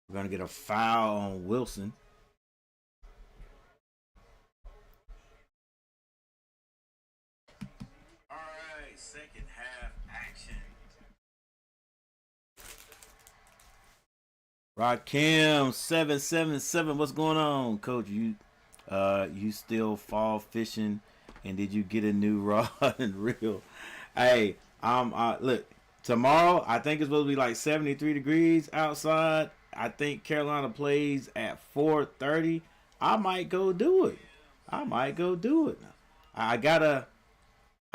We're going to get a foul on Wilson. All right, second half action. Rakim 777. What's going on, Coach? You still fall fishing, and did you get a new rod and reel? Hey, look, tomorrow I think it's supposed to be like 73 degrees outside. I think Carolina plays at 4:30. I might go do it. I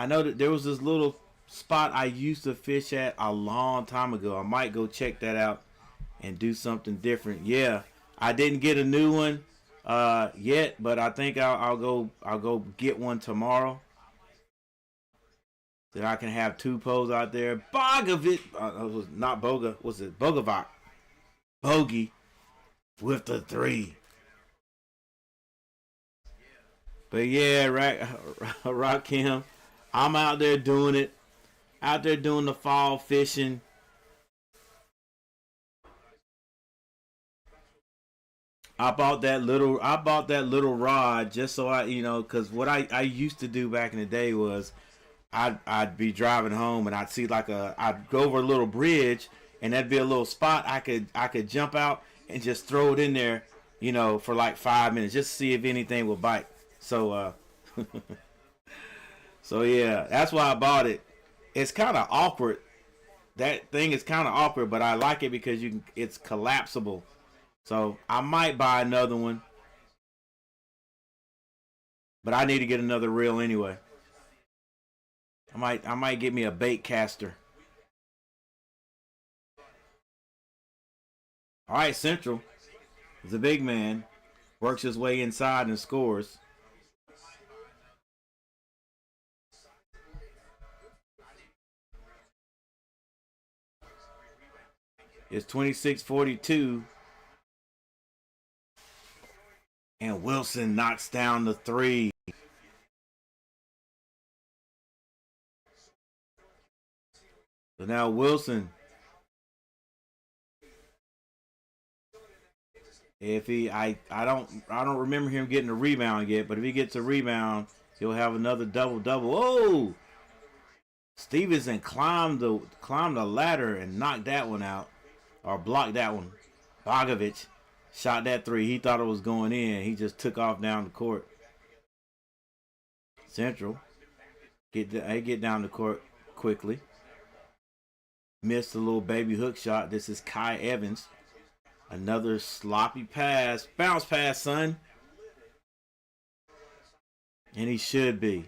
know that there was this little spot I used to fish at a long time ago. I might go check that out and do something different. Yeah, I didn't get a new one yet, but I think I'll go get one tomorrow. That I can have two poles out there. Bogovic, it was not Boga. Was it Bogovac? Bogey with the 3. But yeah, Rakim, I'm out there doing it. Out there doing the fall fishing. I bought that little rod just so because what I used to do back in the day was I'd be driving home and I'd see I'd go over a little bridge and that'd be a little spot I could jump out and just throw it in there, for like 5 minutes just to see if anything would bite. So so yeah, that's why I bought it. It's kind of awkward. That thing is kind of awkward, but I like it because it's collapsible. So I might buy another one, but I need to get another reel anyway. I might get me a bait caster. All right, Central is a big man, works his way inside and scores. It's 26-42. And Wilson knocks down the 3. So now Wilson, I don't remember him getting a rebound yet, but if he gets a rebound, he'll have another double. Oh! Stevenson climbed the ladder and knocked that one out, or blocked that one. Bogovic shot that 3. He thought it was going in. He just took off down the court. Central get down the court quickly. Missed a little baby hook shot. This is Kai Evans. Another sloppy pass. Bounce pass, son. And he should be.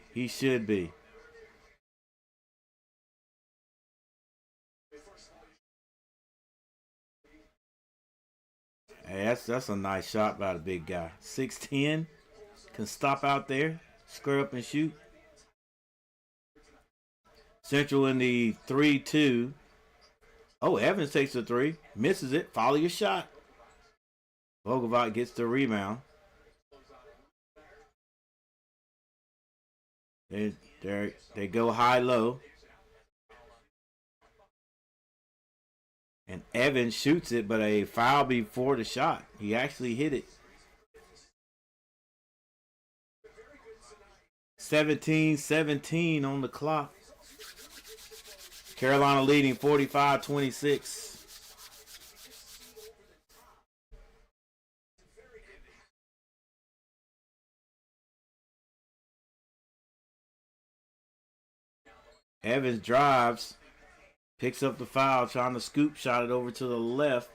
Hey, that's a nice shot by the big guy. 6'10", can stop out there, square up and shoot. Central in the 3-2. Oh, Evans takes the 3, misses it. Follow your shot. Bogovac gets the rebound. They go high-low. And Evans shoots it, but a foul before the shot. He actually hit it. 17-17 on the clock. Carolina leading 45-26. Evans drives. Picks up the foul, trying to scoop, shot it over to the left.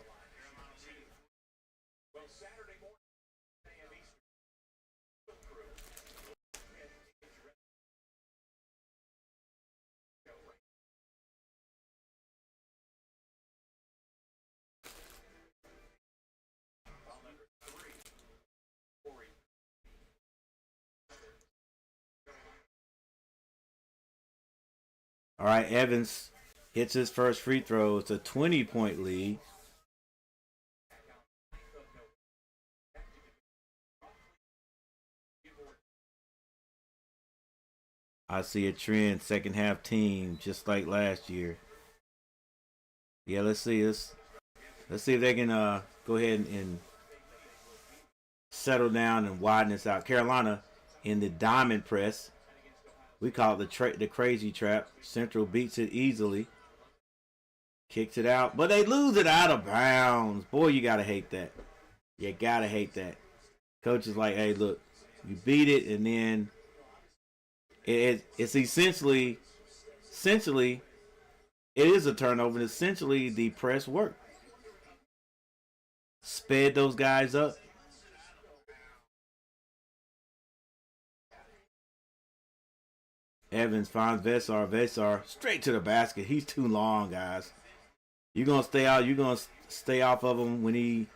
All right, Evans hits his first free throw. It's a 20-point lead. I see a trend, second half team, just like last year. Yeah, let's see. Let's see if they can go ahead and settle down and widen this out. Carolina in the diamond press. We call it the crazy trap. Central beats it easily. Kicks it out, but they lose it out of bounds. Boy, you gotta hate that. You gotta hate that. Coach is like, hey, look, you beat it, and then it's essentially it is a turnover. And essentially, the press work sped those guys up. Evans finds Vesar. Vesar straight to the basket. He's too long, guys. You're gonna stay out. You're gonna stay off of him when he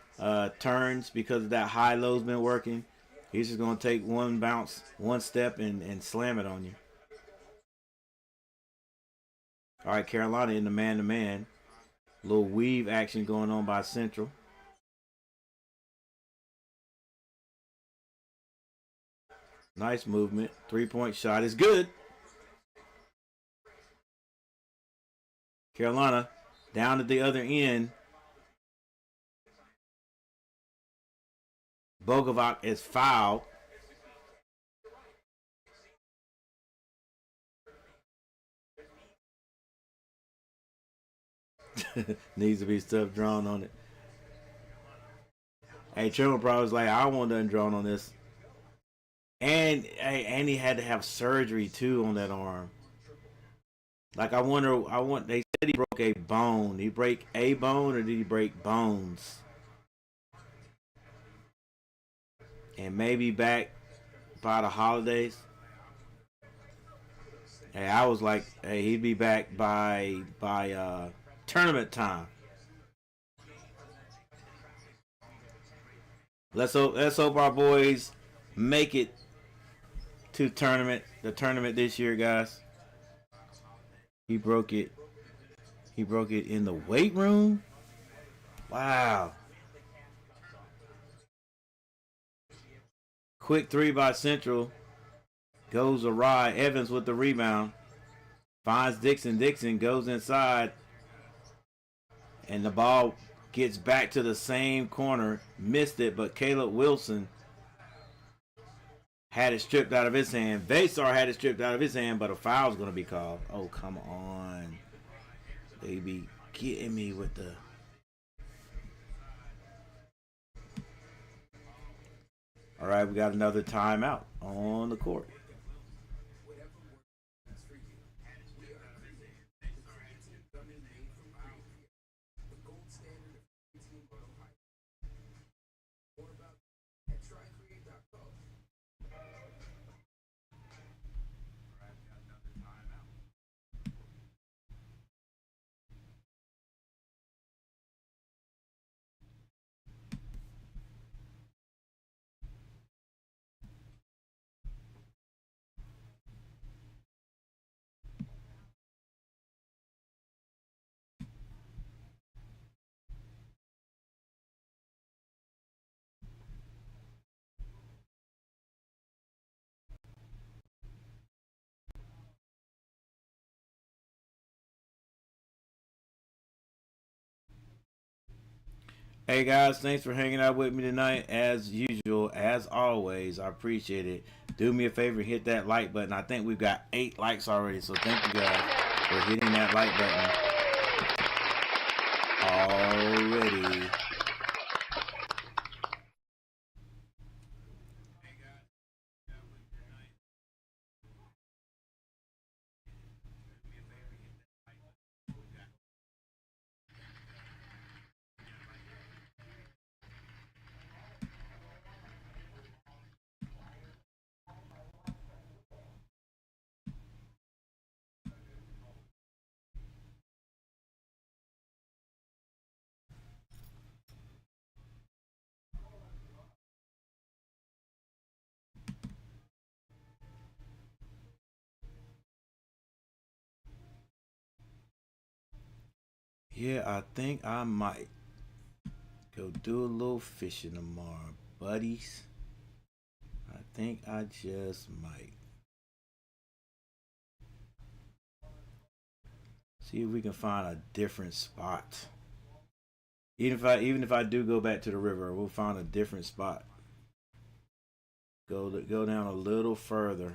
turns because that high low's been working. He's just gonna take one bounce, one step, and slam it on you. All right, Carolina in the man-to-man. Little weave action going on by Central. Nice movement. 3-point shot is good. Carolina down at the other end. Bogovac is fouled. Needs to be stuff drawn on it. Hey, Trimmer probably was like, I want nothing drawn on this. And he had to have surgery too on that arm. Like I want. They said he broke a bone. Did he break a bone or did he break bones? And maybe back by the holidays. Hey, I was like, hey, he'd be back by tournament time. Let's hope our boys make it to the tournament this year, guys. He broke it. He broke it in the weight room. Wow. Quick three by Central. Goes awry. Evans with the rebound. Finds Dixon. Dixon goes inside. And the ball gets back to the same corner. Missed it, but Caleb Wilson had it stripped out of his hand. Vesar had it stripped out of his hand, but a foul's going to be called. Oh, come on. They be getting me with the... All right, we got another timeout on the court. Hey guys, thanks for hanging out with me tonight. As usual, as always, I appreciate it. Do me a favor, hit that like button. I think we've got 8 likes already, so thank you guys for hitting that like button already. Yeah, I think I might go do a little fishing tomorrow, buddies. I think I just might. See if we can find a different spot. Even if I do go back to the river, we'll find a different spot. Go down a little further.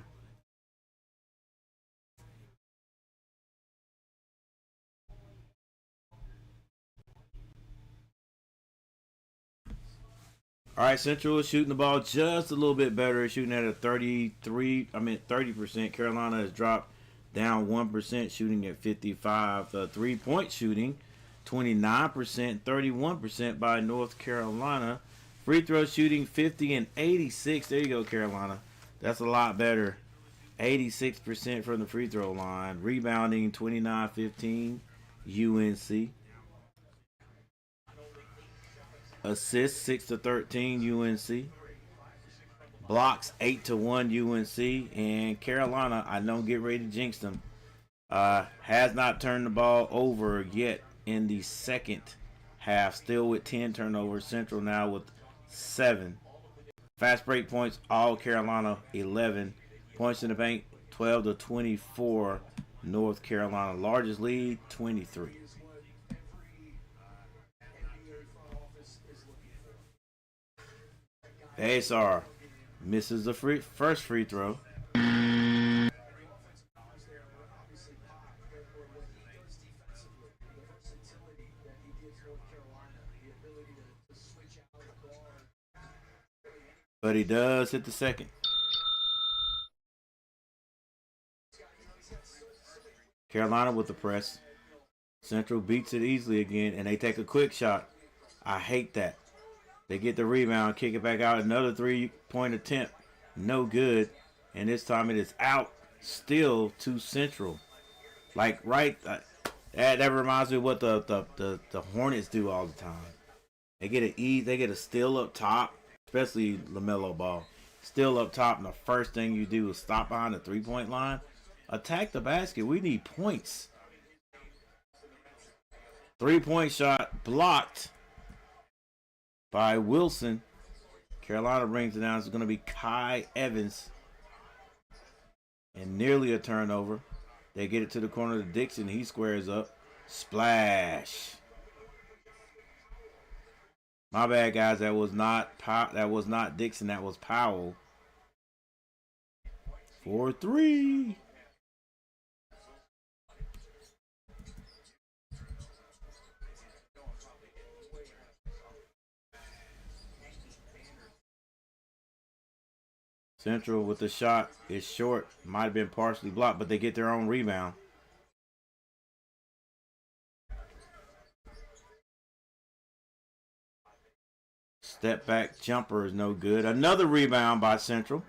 All right, Central is shooting the ball just a little bit better. Shooting at a 30%. Carolina has dropped down 1%, shooting at 55. The 3-point shooting, 29%, 31% by North Carolina. Free throw shooting 50 and 86. There you go, Carolina. That's a lot better. 86% from the free throw line. Rebounding 29-15, UNC. Assists 6-13, UNC. Blocks 8-1, UNC. And Carolina, I don't get ready to jinx them, has not turned the ball over yet in the second half. Still with 10 turnovers. Central now with 7. Fast break points, all Carolina 11. Points in the bank 12-24. North Carolina. Largest lead 23. ASR misses the first free throw. But he does hit the second. Carolina with the press. Central beats it easily again, and they take a quick shot. I hate that. They get the rebound, kick it back out. Another 3-point attempt. No good. And this time it is out still to Central. Like, right, that reminds me of what the Hornets do all the time. They get a steal up top, especially LaMelo Ball. Still up top, and the first thing you do is stop behind the 3-point line. Attack the basket. We need points. 3-point shot blocked by Wilson. Carolina brings it down. It's going to be Kai Evans. And nearly a turnover. They get it to the corner to Dixon. He squares up. Splash. My bad, guys. That was not Dixon. That was Powell. 4-3. Central with the shot is short. Might have been partially blocked, but they get their own rebound. Step back jumper is no good. Another rebound by Central.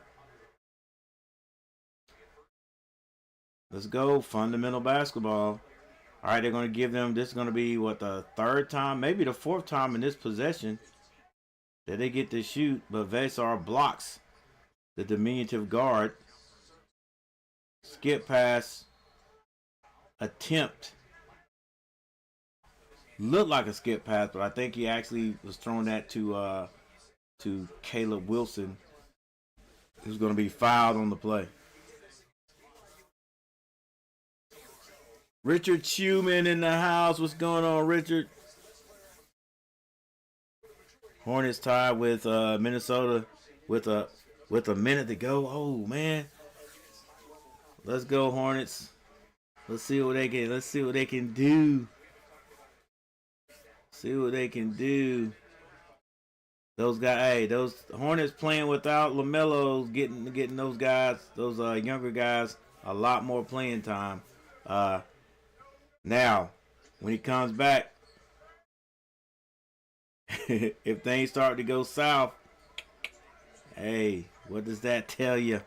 Let's go. Fundamental basketball. All right, they're going to give them, this is going to be, the third time, maybe the fourth time in this possession that they get to shoot, but Vesar blocks the diminutive guard. Skip pass attempt. Looked like a skip pass, but I think he actually was throwing that to Caleb Wilson, who's going to be fouled on the play. Richard Schumann in the house. What's going on, Richard? Hornets tied with Minnesota with a minute to go. Oh man, let's go Hornets. Let's see what they can. Let's see what they can do. See what they can do. Those guys, hey, those Hornets playing without LaMelo, getting those guys, those younger guys, a lot more playing time. Now, when he comes back, if things start to go south, hey, what does that tell you?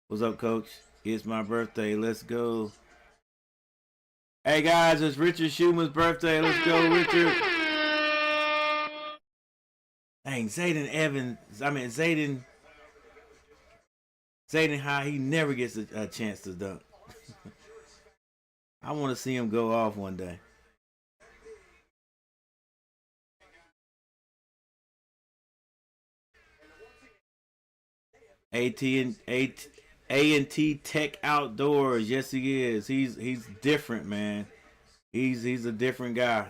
What's up, Coach? It's my birthday. Let's go. Hey, guys, it's Richard Schumann's birthday. Let's go, Richard. Dang, Zayden, how he never gets a chance to dunk. I want to see him go off one day. AT A&T Tech Outdoors. Yes, he is. He's different, man. He's a different guy.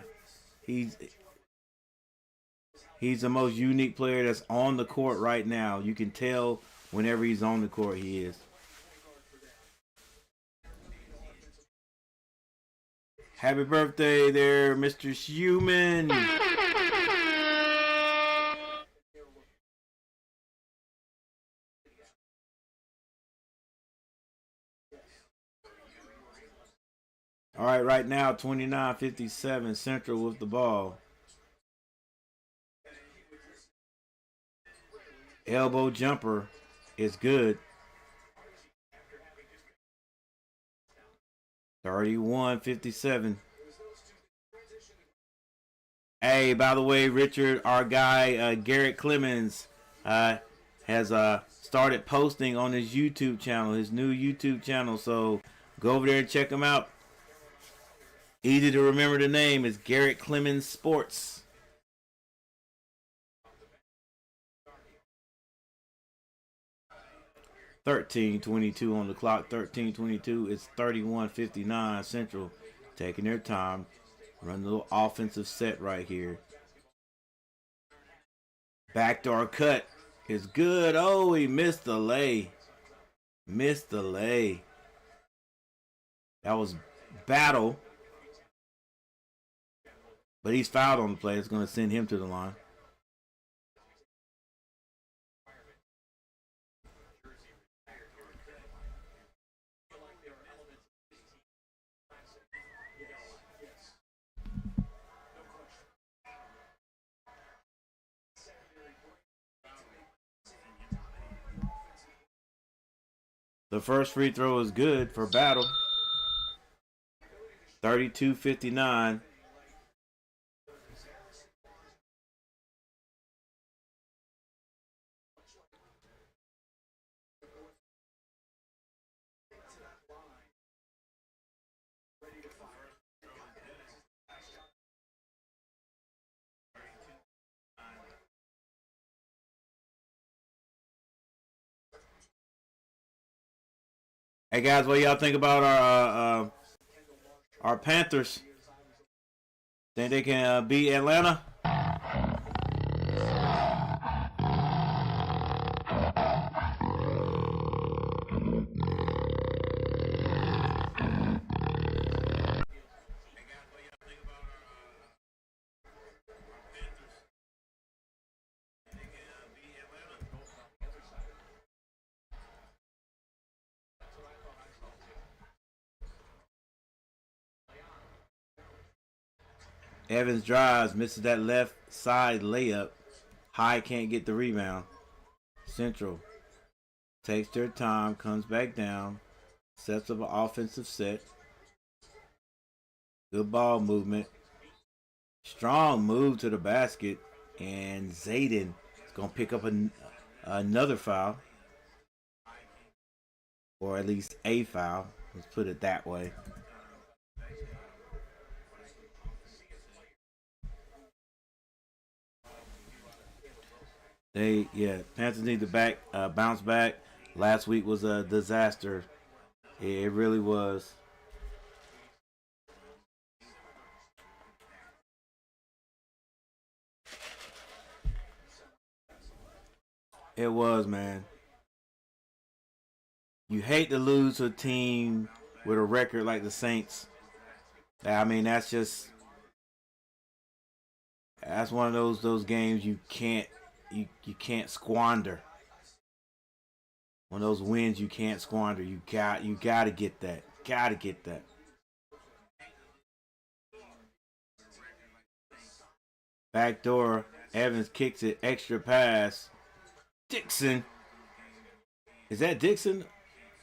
He's he's the most unique player that's on the court right now. You can tell whenever he's on the court, he is. Happy birthday there, Mr. Schumann. All right now, 29-57, Central with the ball. Elbow jumper is good. 31-57. Hey, by the way, Richard, our guy Garrett Clemens has started posting on his YouTube channel, his new YouTube channel. So go over there and check him out. Easy to remember the name is Garrett Clemens Sports. $13:22 on the clock. 13:22. It's 31-59 Central, taking their time. Run a little offensive set right here. Backdoor cut is good. Oh, he missed the lay. Missed the lay. That was battle. But he's fouled on the play. It's going to send him to the line. The first free throw is good for battle. 32-59. Hey guys, what y'all think about our Panthers? Think they can beat Atlanta? Evans drives, misses that left side layup. High can't get the rebound. Central takes their time, comes back down, sets up an offensive set. Good ball movement. Strong move to the basket. And Zayden is going to pick up another foul. Or at least a foul. Let's put it that way. Panthers need to bounce back. Last week was a disaster. It really was. It was, man. You hate to lose to a team with a record like the Saints. I mean, that's one of those games you can't squander. One of those wins you can't squander. You gotta get that. Gotta get that. Backdoor. Evans kicks it. Extra pass. Dixon. Is that Dixon?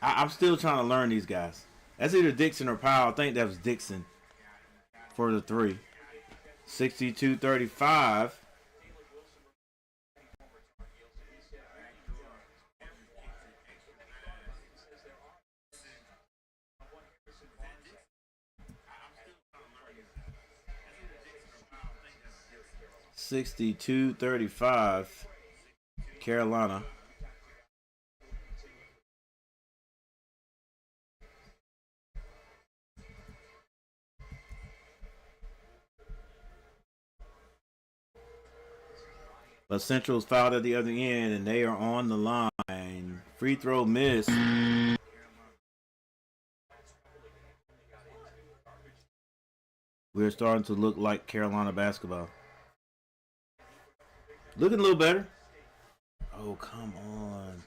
I'm still trying to learn these guys. That's either Dixon or Powell. I think that was Dixon for the three. 62-35. $62-35. Carolina. But Central's fouled at the other end, and they are on the line. Free throw miss. We're starting to look like Carolina basketball. Looking a little better. Oh, come on.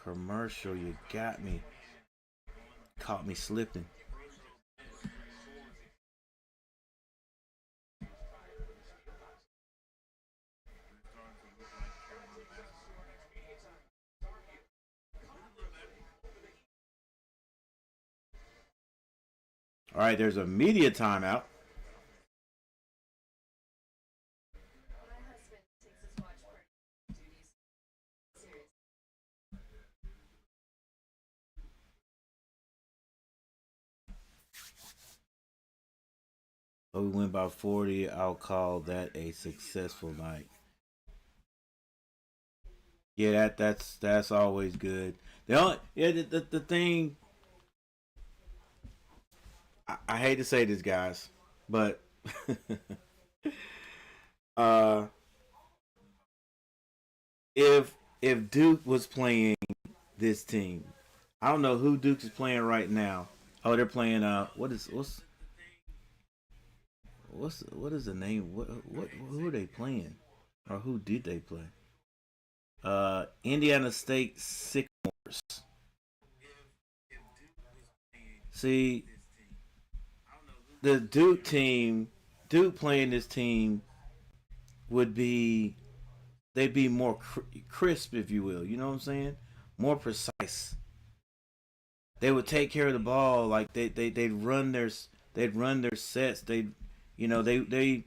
Commercial, you got me. Caught me slipping. All right, there's a media timeout. Oh, we went by 40. I'll call that a successful night. Yeah, that's always good. The thing I hate to say this, guys, but uh, if Duke was playing this team, I don't know who Duke is playing right now. Oh, they're playing what is the name? What who are they playing? Or who did they play? Indiana State Sycamores. See, the Duke playing this team would be they'd be more crisp, if you will. You know what I'm saying? More precise. They would take care of the ball. Like they'd run their sets. You know they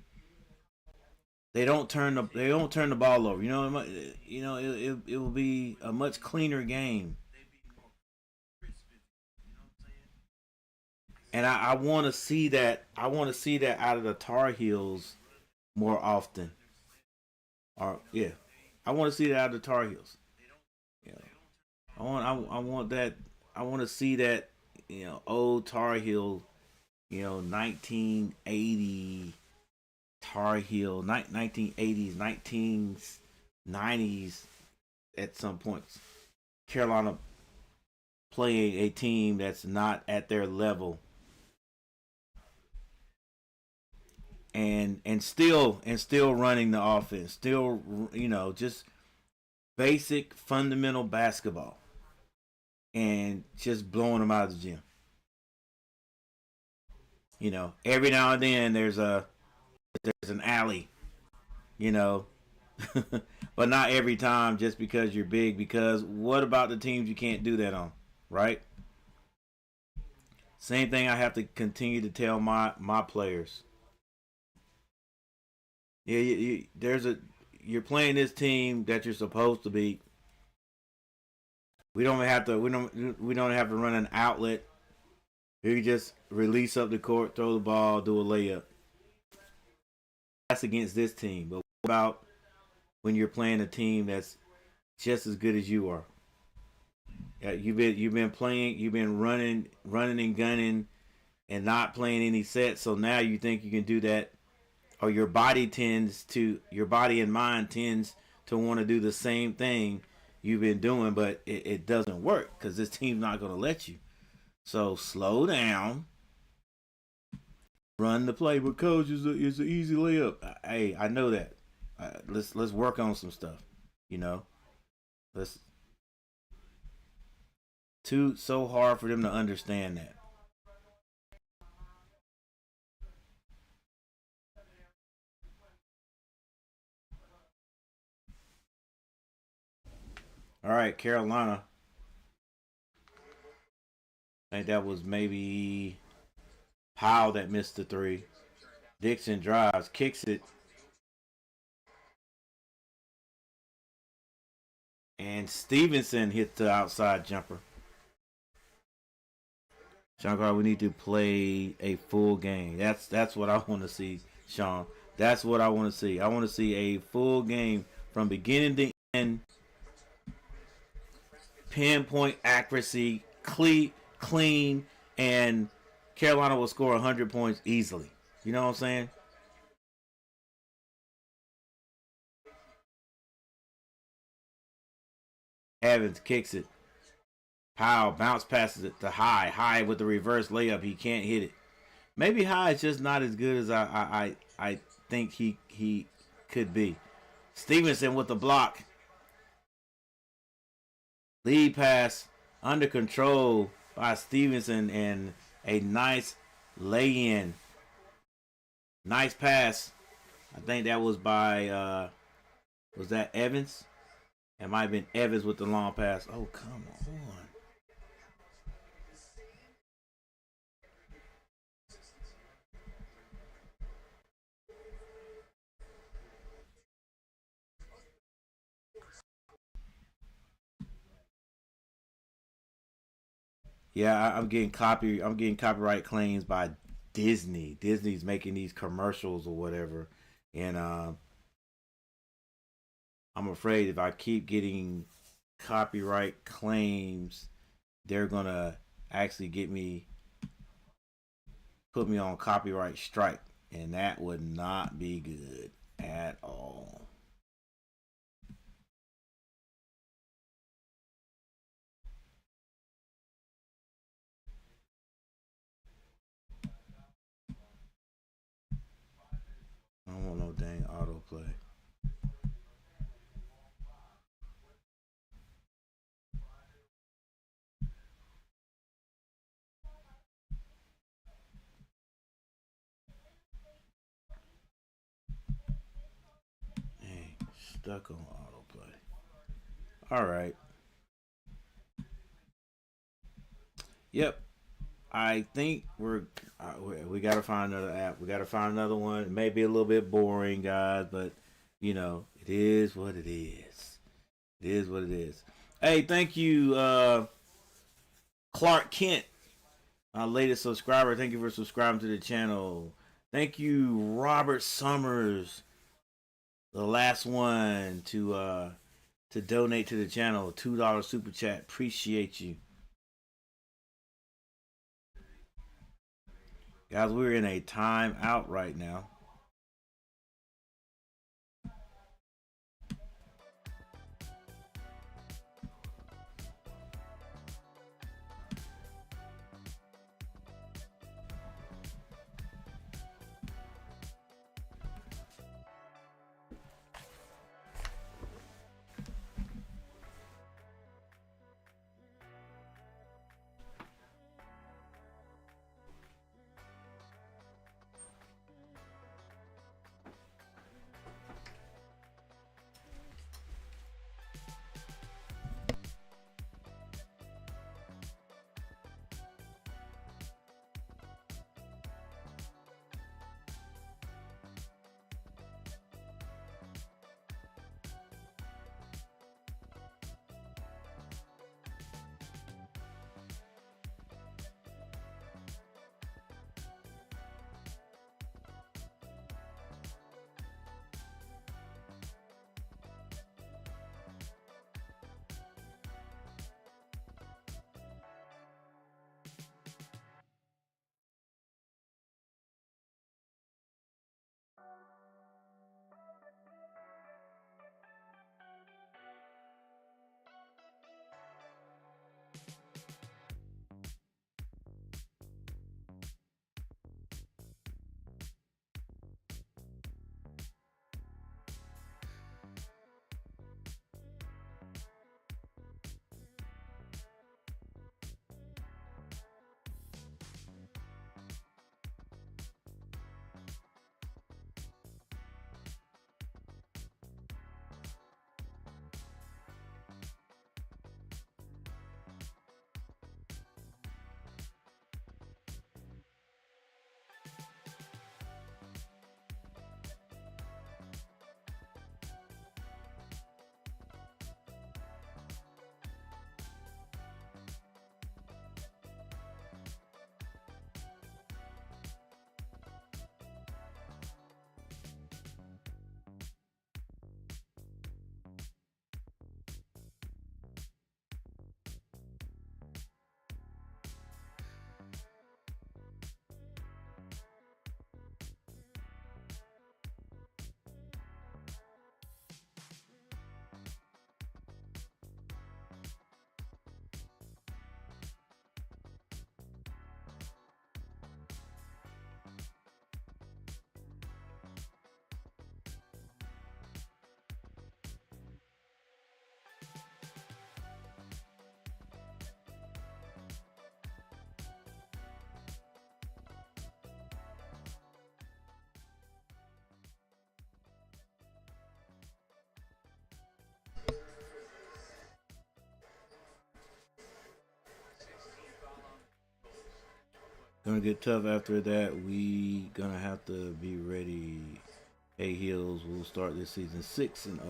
don't turn the ball over. It will be a much cleaner game. And I want to see that. I want to see that out of the Tar Heels more often. Or yeah, I want to see that out of the Tar Heels. Yeah, I want that. I want to see that. Old Tar Heel. 1980 Tar Heel, 1980s, 1990s. At some points, Carolina playing a team that's not at their level, and still running the offense, still just basic fundamental basketball, and just blowing them out of the gym. Every now and then there's an alley, you know, but not every time just because you're big. Because what about the teams you can't do that on, right? Same thing I have to continue to tell my players. Yeah, you're playing this team that you're supposed to beat. We don't have to run an outlet. You can just release up the court, throw the ball, do a layup. That's against this team. But what about when you're playing a team that's just as good as you are? Yeah, you've been playing, you've been running and gunning, and not playing any sets. So now you think you can do that, or your body and mind tends to want to do the same thing you've been doing, but it doesn't work because this team's not going to let you. So slow down, run the play. But coach, is an easy layup. Hey, I know that. Let's work on some stuff. You know, let's too so hard for them to understand that. All right, Carolina. I think that was maybe Powell that missed the three. Dixon drives, kicks it, and Stevenson hits the outside jumper. Sean, we need to play a full game. That's what I want to see, Sean. That's what I want to see. I want to see a full game from beginning to end, pinpoint accuracy, clean, and Carolina will score 100 points easily. You know what I'm saying? Evans kicks it. Powell bounce passes it to High. High with the reverse layup. He can't hit it. Maybe High is just not as good as I think he could be. Stevenson with the block. Lead pass under control by Stevenson and a nice lay-in. Nice pass. I think that was by was that Evans? It might have been Evans with the long pass. Oh, come on. Yeah, I'm getting copyright claims by Disney. Disney's making these commercials or whatever, and I'm afraid if I keep getting copyright claims, they're gonna actually put me on copyright strike, and that would not be good at all. I don't want no dang autoplay. Dang, stuck on autoplay. All right. Yep. I think we got to find another app. We got to find another one. It may be a little bit boring, guys, but it is what it is. It is what it is. Hey, thank you, Clark Kent, our latest subscriber. Thank you for subscribing to the channel. Thank you, Robert Summers, the last one to donate to the channel. $2 super chat. Appreciate you. Guys, we're in a timeout right now. Gonna get tough after that. We gonna have to be ready. A Hills will start this season 6-0.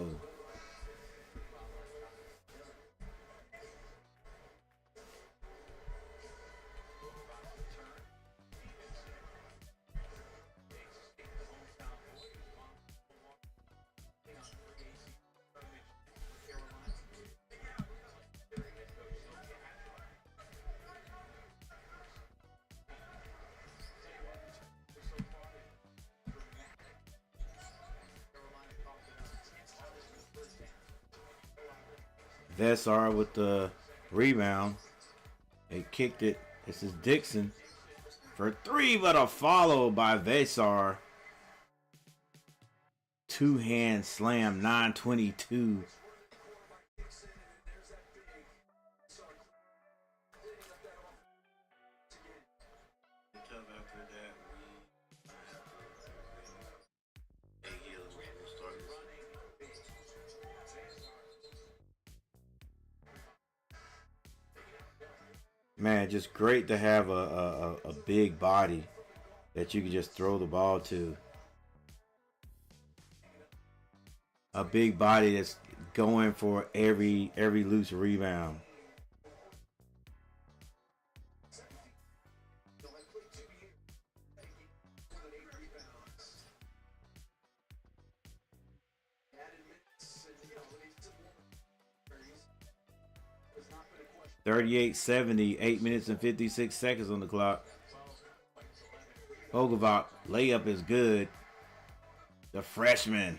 Vessar with the rebound. They kicked it. This is Dixon for 3, but a follow by Vessar. Two-hand slam, 9:22. Man, just great to have a big body that you can just throw the ball to. A big body that's going for every loose rebound. (38-70), 8 minutes and 56 seconds on the clock. Ogevok, layup is good. The freshman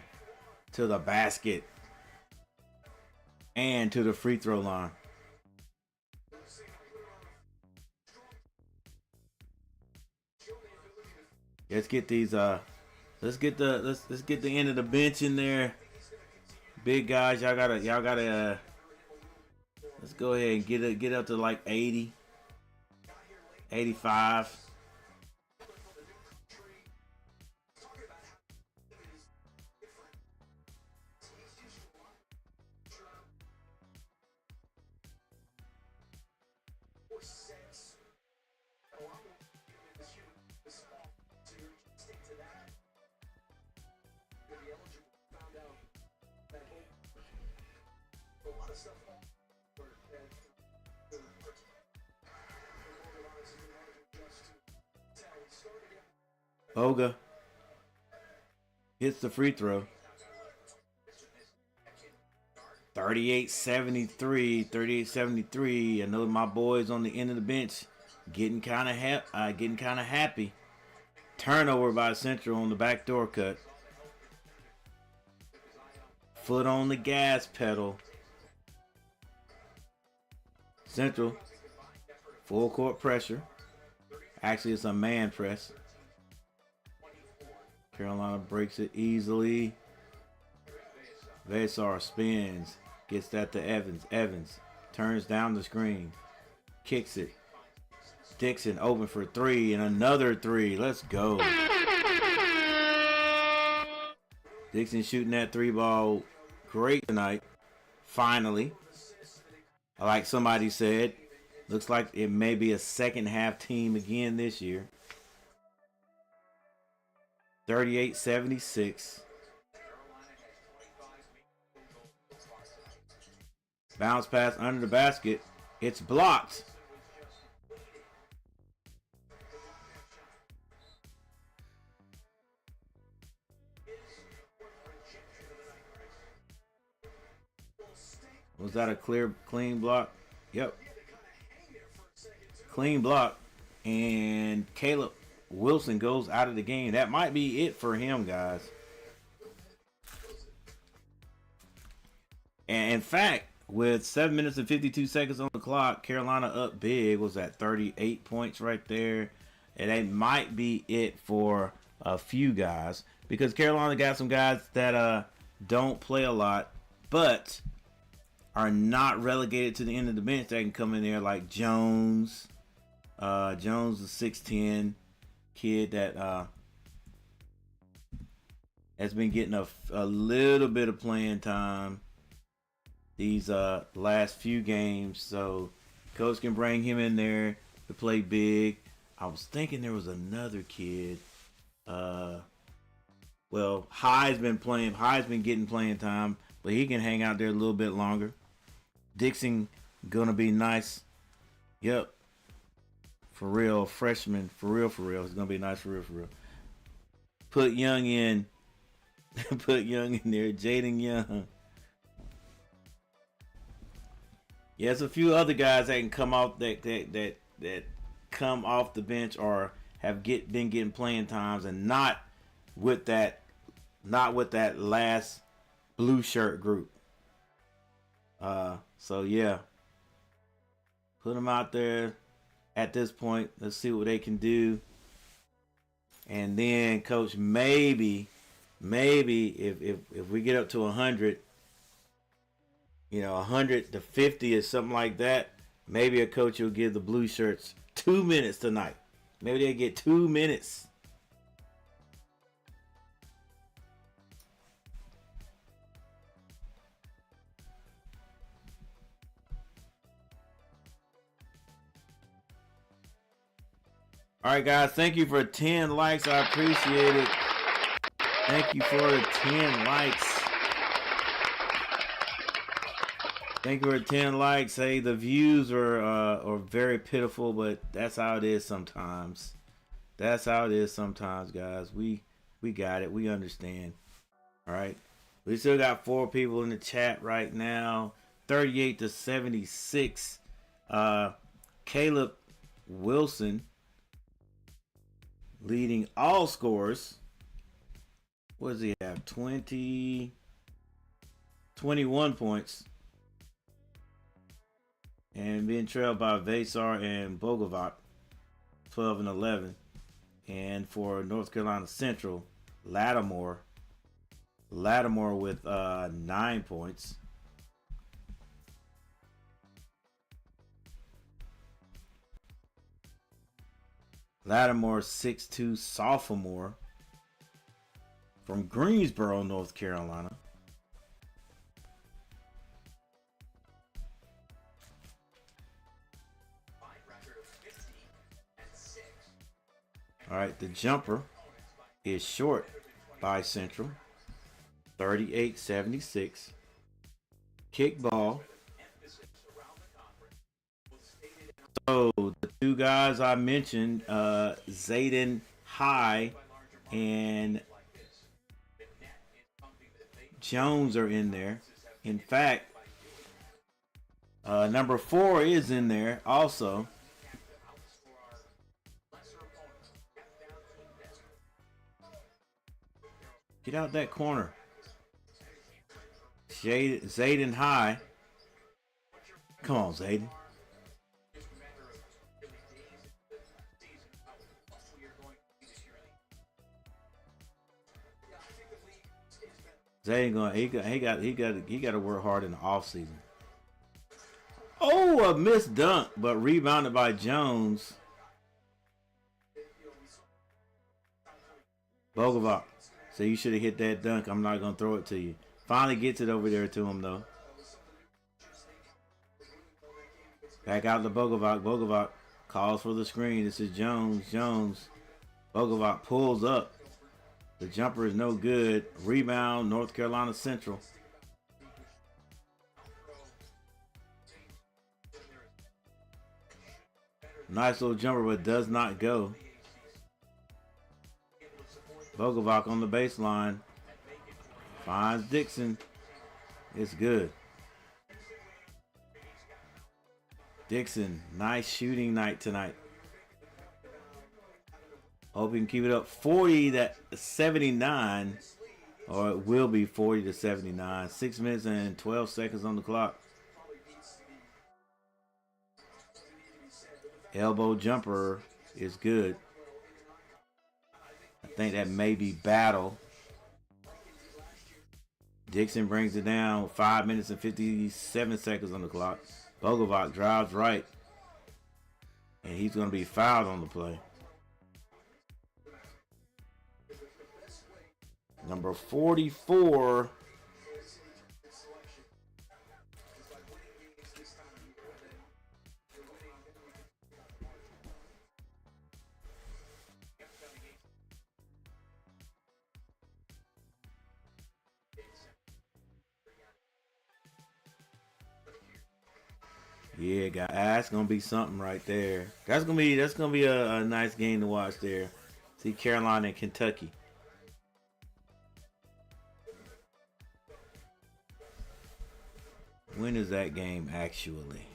to the basket and to the free throw line. Let's get these let's get the end of the bench in there. Big guys, y'all gotta let's go ahead and get up to like 80, 85. Oga hits the free throw. 38-73. I know my boys on the end of the bench getting kind of happy. Turnover by Central on the backdoor cut. Foot on the gas pedal. Central full court pressure. Actually, it's a man press. Carolina breaks it easily. Vesar spins. Gets that to Evans. Evans turns down the screen. Kicks it. Dixon open for 3 and another 3. Let's go. Dixon shooting that 3 ball great tonight. Finally. Like somebody said, looks like it may be a second half team again this year. 38-76. Bounce pass under the basket. It's blocked. Was that a clean block? Yep. Clean block. And Caleb Wilson goes out of the game. That might be it for him, guys. And in fact, with 7 minutes and 52 seconds on the clock, Carolina up big. Was at 38 points right there. And that might be it for a few guys. Because Carolina got some guys that don't play a lot, but are not relegated to the end of the bench. That can come in there like Jones. Jones is 6'10". Kid that has been getting a little bit of playing time these last few games, so coach can bring him in there to play big. I was thinking there was another kid. Well, High's been getting playing time, but he can hang out there a little bit longer. Dixon gonna be nice. Yep. For real, freshman. For real. It's gonna be nice for real. Put Young in. Put Young in there. Jaden Young. Yeah, there's a few other guys that can come off that come off the bench or have been getting playing times, and not with that last blue shirt group. So yeah, put them out there at this point. Let's see what they can do, and then coach, maybe if we get up to 100, 100 to 50 or something like that, maybe a coach will give the blue shirts 2 minutes tonight. Maybe they get 2 minutes. All right, guys. Thank you for 10 likes. I appreciate it. Thank you for the 10 likes. Thank you for 10 likes. Hey, the views are very pitiful, but that's how it is sometimes. That's how it is sometimes, guys. We got it. We understand. All right. We still got 4 people in the chat right now. 38 to 76. Caleb Wilson leading all scores. What does he have? 21 points. And being trailed by Vasar and Bogovac, 12 and 11. And for North Carolina Central, Lattimore with 9 points. Lattimore, 6'2", sophomore from Greensboro, North Carolina. All right, the jumper is short by Central, 38-76. Kickball. So the 2 guys I mentioned, Zayden High and Jones are in there. In fact, number 4 is in there also. Get out that corner. Zayden High. Come on, Zayden. Zayden he got to work hard in the offseason. Oh, a missed dunk, but rebounded by Jones. Bogovac. So you should have hit that dunk. I'm not going to throw it to you. Finally gets it over there to him, though. Back out to Bogovac. Bogovac calls for the screen. This is Jones. Bogovac pulls up. The jumper is no good. Rebound, North Carolina Central. Nice little jumper, but does not go. Bogovac on the baseline. Finds Dixon. It's good. Dixon, nice shooting night tonight. Hope he can keep it up. 40-79. Or it will be 40-79. 6 minutes and 12 seconds on the clock. Elbow jumper is good. I think that may be Battle. Dixon brings it down. 5 minutes and 57 seconds on the clock. Bogovac drives right. And he's going to be fouled on the play. Number 44. Yeah, guys, that's gonna be something right there. That's gonna be a nice game to watch there. See Carolina and Kentucky. When is that game actually?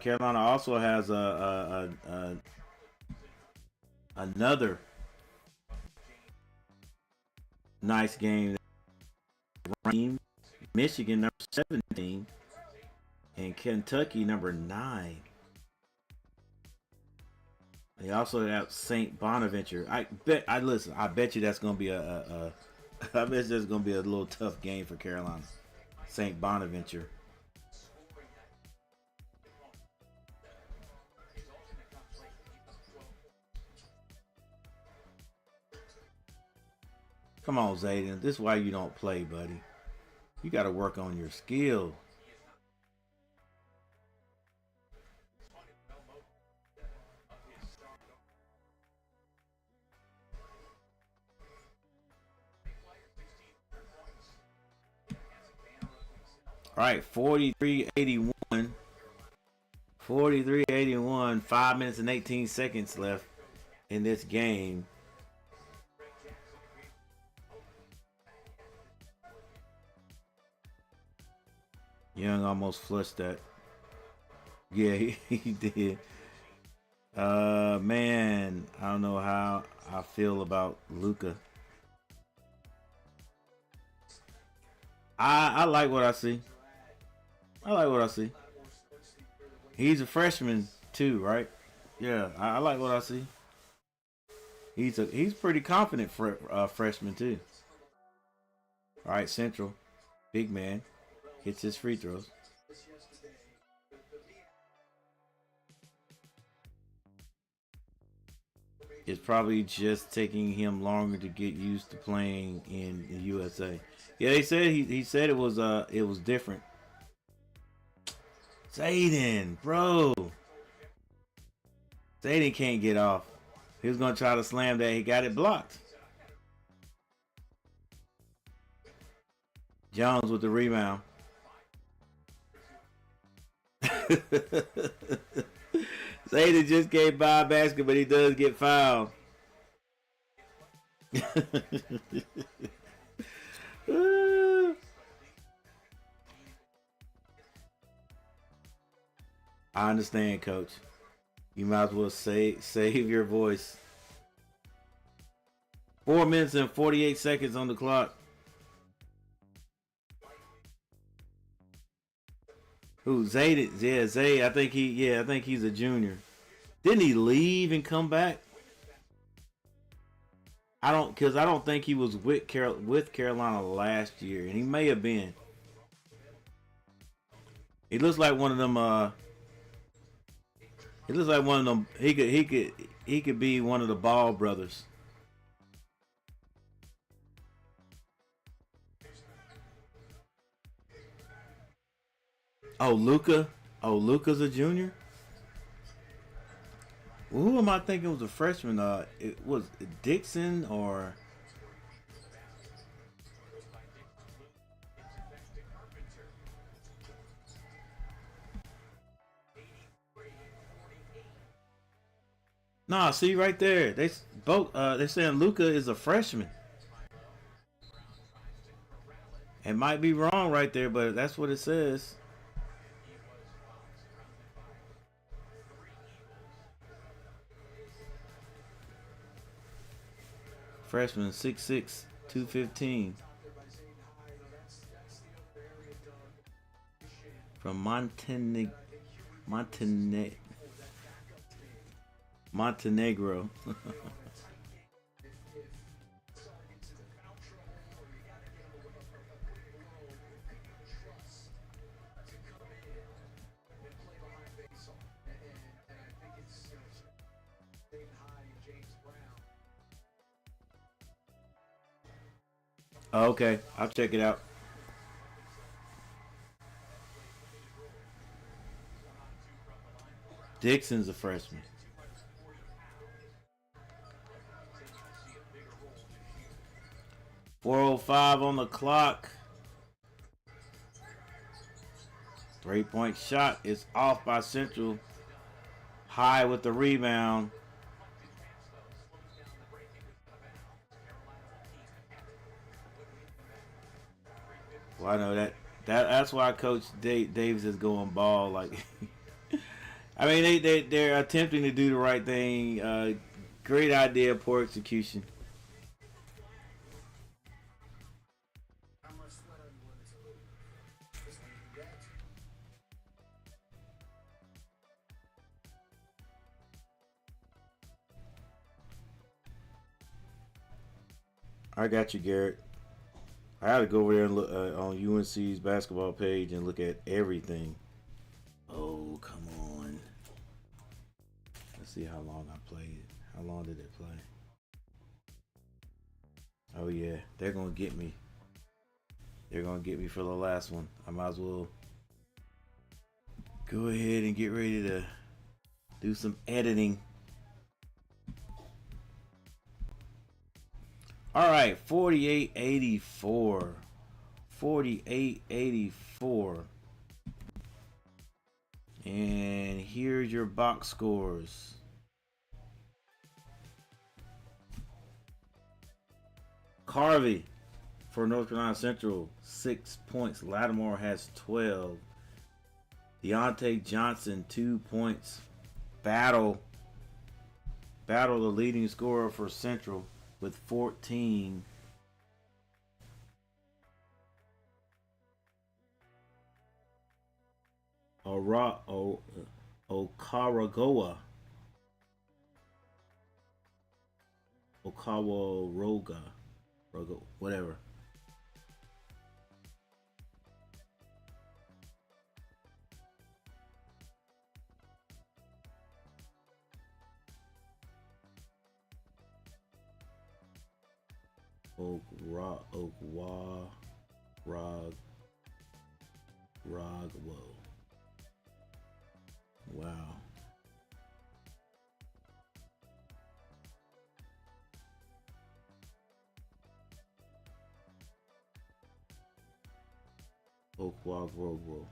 Carolina also has another nice game. Michigan number 17 and Kentucky number 9. They also have St. Bonaventure. I bet you that's gonna be I bet that's gonna be a little tough game for Carolina. St. Bonaventure. Come on, Zayden. This is why you don't play, buddy. You got to work on your skill. All right, 43-81. 43-81. 5 minutes and 18 seconds left in this game. Young almost flushed that. Yeah, he did. Man, I don't know how I feel about Luca. I like what I see. I like what I see. He's a freshman too, right? Yeah, I like what I see. He's pretty confident for freshman too. All right, Central, big man, hits his free throws. It's probably just taking him longer to get used to playing in the USA. Yeah, they said he said it was different. Zayden, bro. Zayden can't get off. He was gonna try to slam that. He got it blocked. Jones with the rebound. Zayden just can't buy a basket, but he does get fouled. I understand, Coach. You might as well save your voice. 4 minutes and 48 seconds on the clock. Who, Zayden? Yeah, Zay. I think he's a junior. Didn't he leave and come back? I don't think he was with Carolina last year, and he may have been. He looks like one of them. He looks like one of them. He could be one of the Ball brothers. Oh, Luca. Oh, Luca's a junior. Well, who am I thinking was a freshman? It was Dixon or. Nah, see right there. They both. They're saying Luca is a freshman. It might be wrong right there, but that's what it says. Freshman 6'6", 215. From Montenegro. Okay, I'll check it out. Dixon's a freshman. 4:05 on the clock. 3-point shot is off by Central. High with the rebound. Well, I know that's why Coach Davis is going ball. Like, I mean, they're attempting to do the right thing. Great idea, poor execution. I got you, Garrett. I had to go over there and look on UNC's basketball page and look at everything. Oh, come on. Let's see how long I played. How long did it play? Oh, yeah. They're going to get me. They're going to get me for the last one. I might as well go ahead and get ready to do some editing. All right, 48-84. 48-84. And here's your box scores. Carvey for North Carolina Central, 6 points. Lattimore has 12. Deontay Johnson, 2 points. Battle, the leading scorer for Central with 14. Okawaroga, whatever. Wow. Okwagwogwo.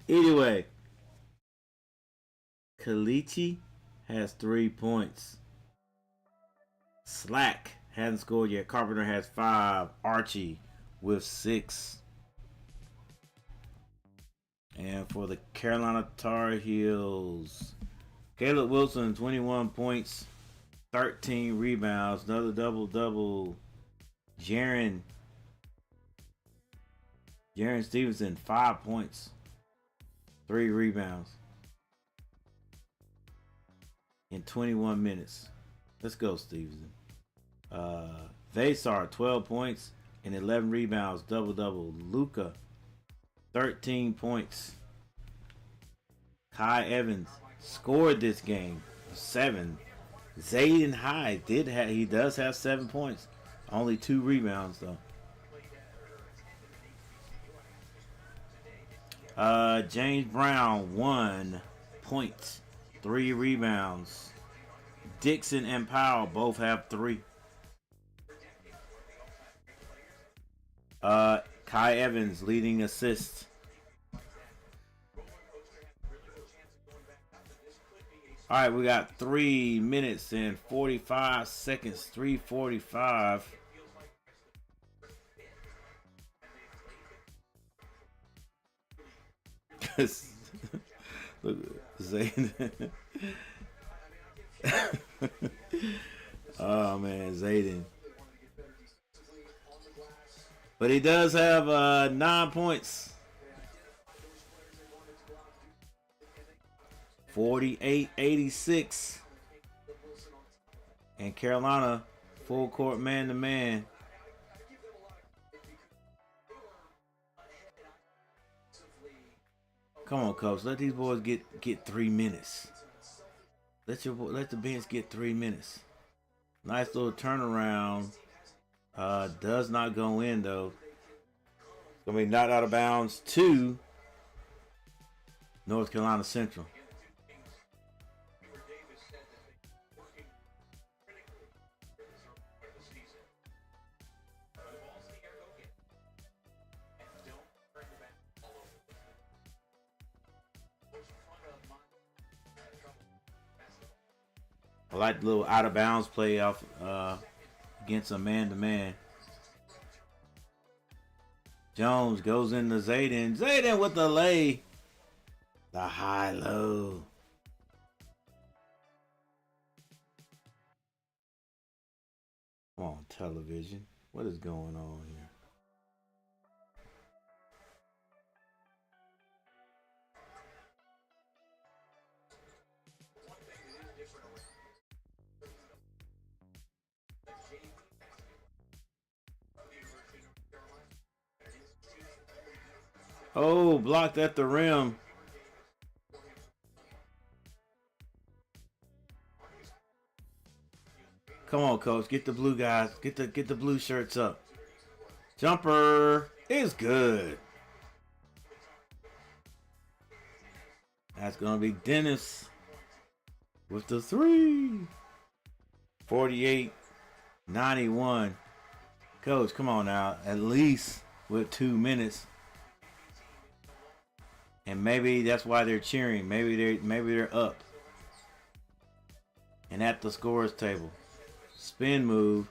Anyway, Kalichi has 3 points. Slack hasn't scored yet. Carpenter has 5. Archie with 6. And for the Carolina Tar Heels, Caleb Wilson, 21 points, 13 rebounds, another double-double. Jaron Stevenson, 5 points, 3 rebounds in 21 minutes. Let's go, Stevenson. Vasar, 12 points and 11 rebounds, double-double. Luka, 13 points. Kai Evans scored this game, 7. Zayden Hyde does have 7 points, only 2 rebounds though. James Brown, 1 point, 3 rebounds. Dixon and Powell both have 3. Kai Evans leading assists. All right, we got 3 minutes and 45 seconds. 3:45. Look, Zayden. Oh man, Zayden. But he does have 9 points. 48-86. And Carolina full court man to man. Come on, coach. Let these boys get 3 minutes. Let the bench get 3 minutes. Nice little turnaround. Does not go in though. It's gonna be knocked out of bounds to North Carolina Central. I like the little out of bounds play off against a man-to-man. Jones goes into Zayden. Zayden with the lay. The high-low. Come on, television. What is going on here? Oh, blocked at the rim. Come on, coach. Get the blue guys. Get the blue shirts up. Jumper is good. That's gonna be Dennis with the 3. 48-91. Coach, come on now. At least with 2 minutes. And maybe that's why they're cheering. Maybe they're up. And at the scorer's table. Spin move.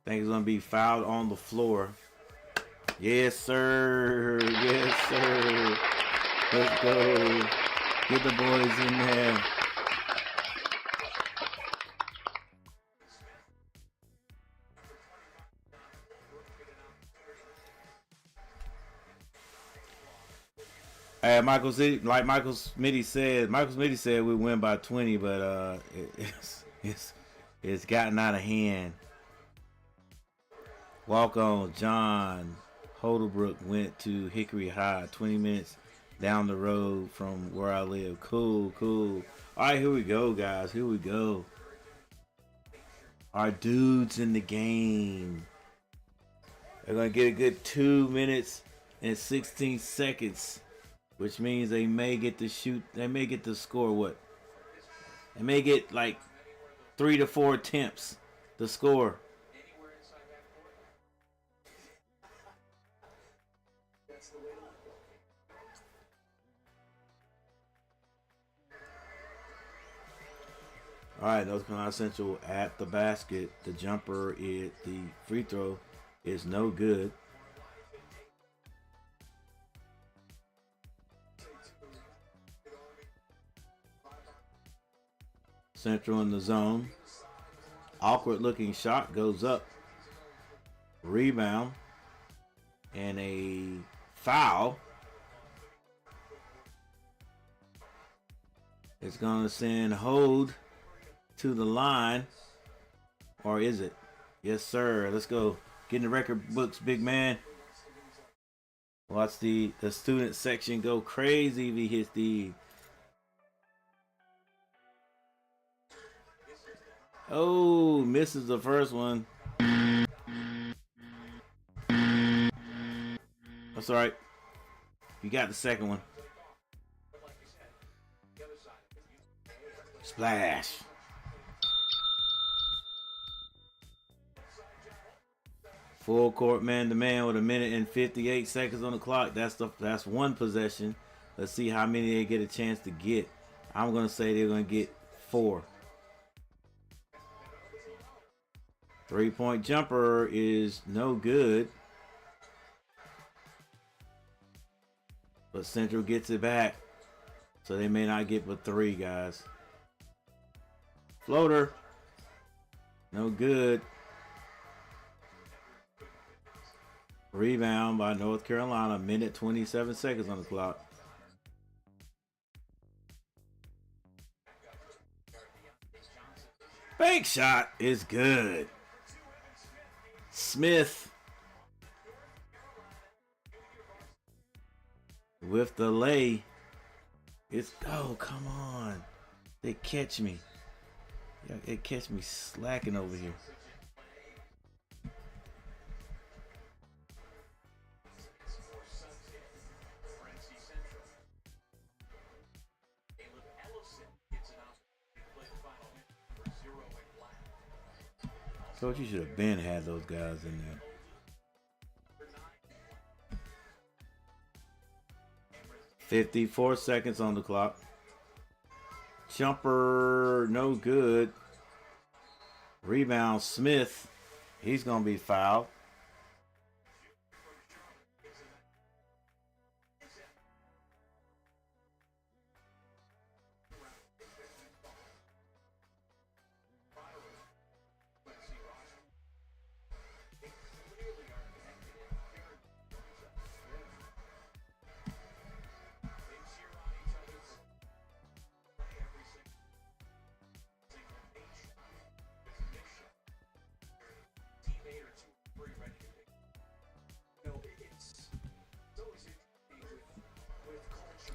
Think it's gonna be fouled on the floor. Yes, sir. Yes, sir. Let's go. Get the boys in there. Michael Smitty said we win by 20, but it's gotten out of hand. Walk on John Holderbrook went to Hickory High, 20 minutes down the road from where I live. Cool. All right, here we go, guys. Here we go. Our dudes in the game. They're gonna get a good 2 minutes and 16 seconds. Which means they may get to shoot. They may get to score what? They may get like 3 to 4 attempts to score. All right, North Carolina Central at the basket. The jumper, the free throw is no good. Central in the zone. Awkward looking shot goes up. Rebound. And a foul. It's going to send Hold to the line. Or is it? Yes, sir. Let's go. Get in the record books, big man. Watch the student section go crazy if he hits the... Oh, misses the first one. That's all right. You got the second one. Splash. Full court man-to-man with 1 minute and 58 seconds on the clock. That's one possession. Let's see how many they get a chance to get. I'm going to say they're going to get 4. 3-point jumper is no good. But Central gets it back. So they may not get but 3, guys. Floater. No good. Rebound by North Carolina. 1 minute 27 seconds on the clock. Bank shot is good. Smith with the lay. Oh, come on. They catch me. Yeah, they catch me slacking over here. Coach, you should have been had those guys in there. .54 seconds on the clock. Jumper, no good. Rebound, Smith. He's going to be fouled.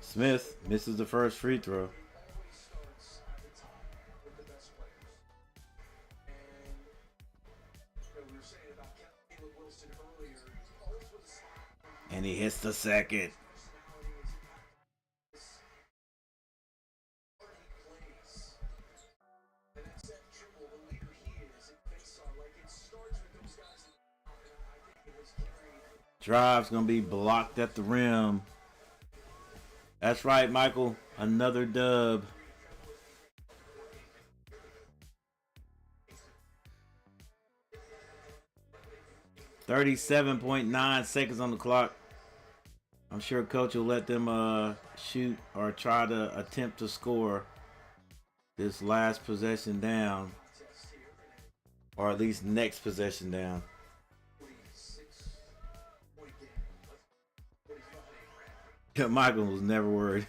Smith misses the first free throw. And he hits the second. Drive's going to be blocked at the rim. That's right, Michael. Another dub. .9 seconds on the clock. I'm sure coach will let them shoot or try to attempt to score this last possession down, or at least next possession down. Michael was never worried.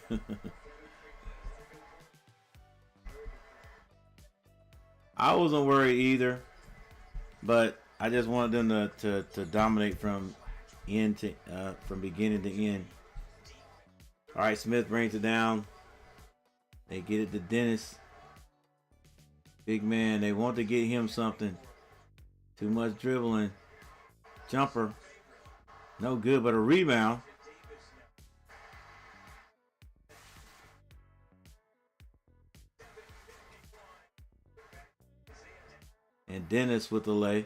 I wasn't worried either, but I just wanted them to dominate from end to from beginning to end. All right, Smith brings it down. They get it to Dennis. Big man, they want to get him something. Too much dribbling. Jumper, no good, but a rebound. And Dennis with the lay.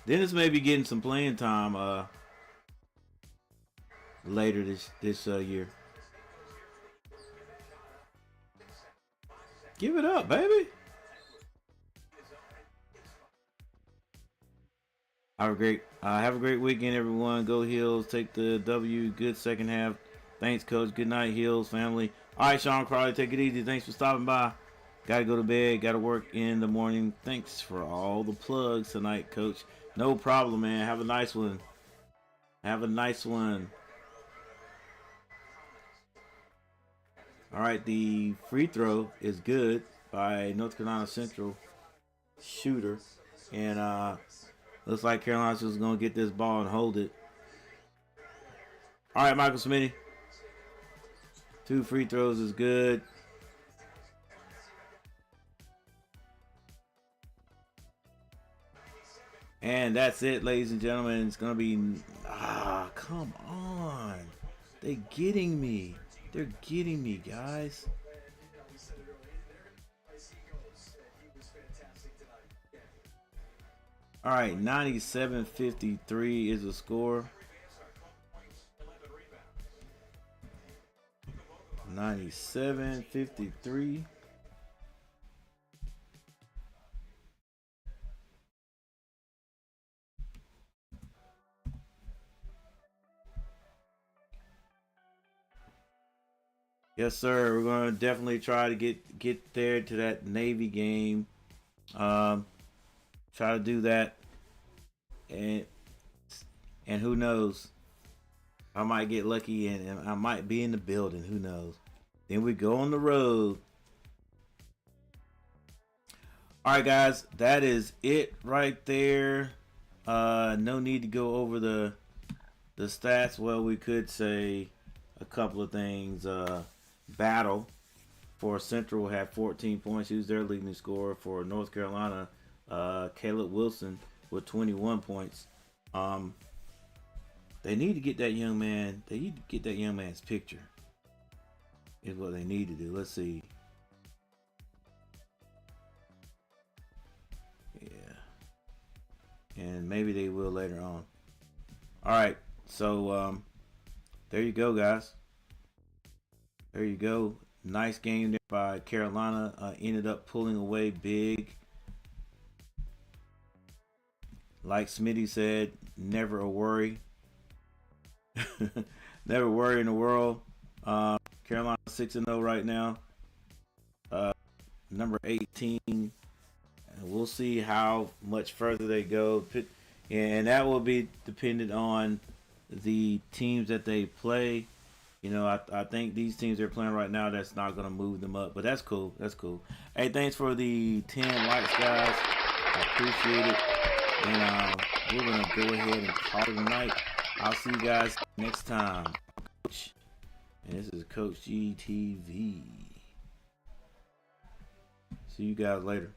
Dennis may be getting some playing time later this year. Give it up, baby. Have a great weekend, everyone. Go Heels. Take the W. Good second half. Thanks, Coach. Good night, Heels family. All right, Sean Crawley, take it easy. Thanks for stopping by. Got to go to bed. Got to work in the morning. Thanks for all the plugs tonight, Coach. No problem, man. Have a nice one. Have a nice one. All right, the free throw is good by North Carolina Central shooter. And looks like Carolina's just going to get this ball and hold it. All right, Michael Smitty. 2 free throws is good. And that's it, ladies and gentlemen. It's going to be... come on. They're getting me. They're getting me, guys. All right, 97-53 is the score. 97-53. Yes, sir. We're going to definitely try to get there to that Navy game. Try to do that. And who knows? I might get lucky and I might be in the building. Who knows? Then we go on the road. All right, guys. That is it right there. No need to go over the stats. Well, we could say a couple of things. Battle for Central had 14 points. He was their leading scorer. For North Carolina, Caleb Wilson with 21 points. They need to get that young man. They need to get that young man's picture. Is what they need to do. Let's see. Yeah. And maybe they will later on. All right. So there you go, guys. There you go. Nice game there by Carolina. Ended up pulling away big. Like Smitty said, never a worry. Never worry in the world. Carolina 6-0 right now. Number 18. And we'll see how much further they go. And that will be dependent on the teams that they play. You know, I think these teams they're playing right now, that's not going to move them up. But that's cool. That's cool. Hey, thanks for the 10 likes, guys. I appreciate it. And we're going to go ahead and call it a night. I'll see you guys next time. Coach. And this is Coach GTV. See you guys later.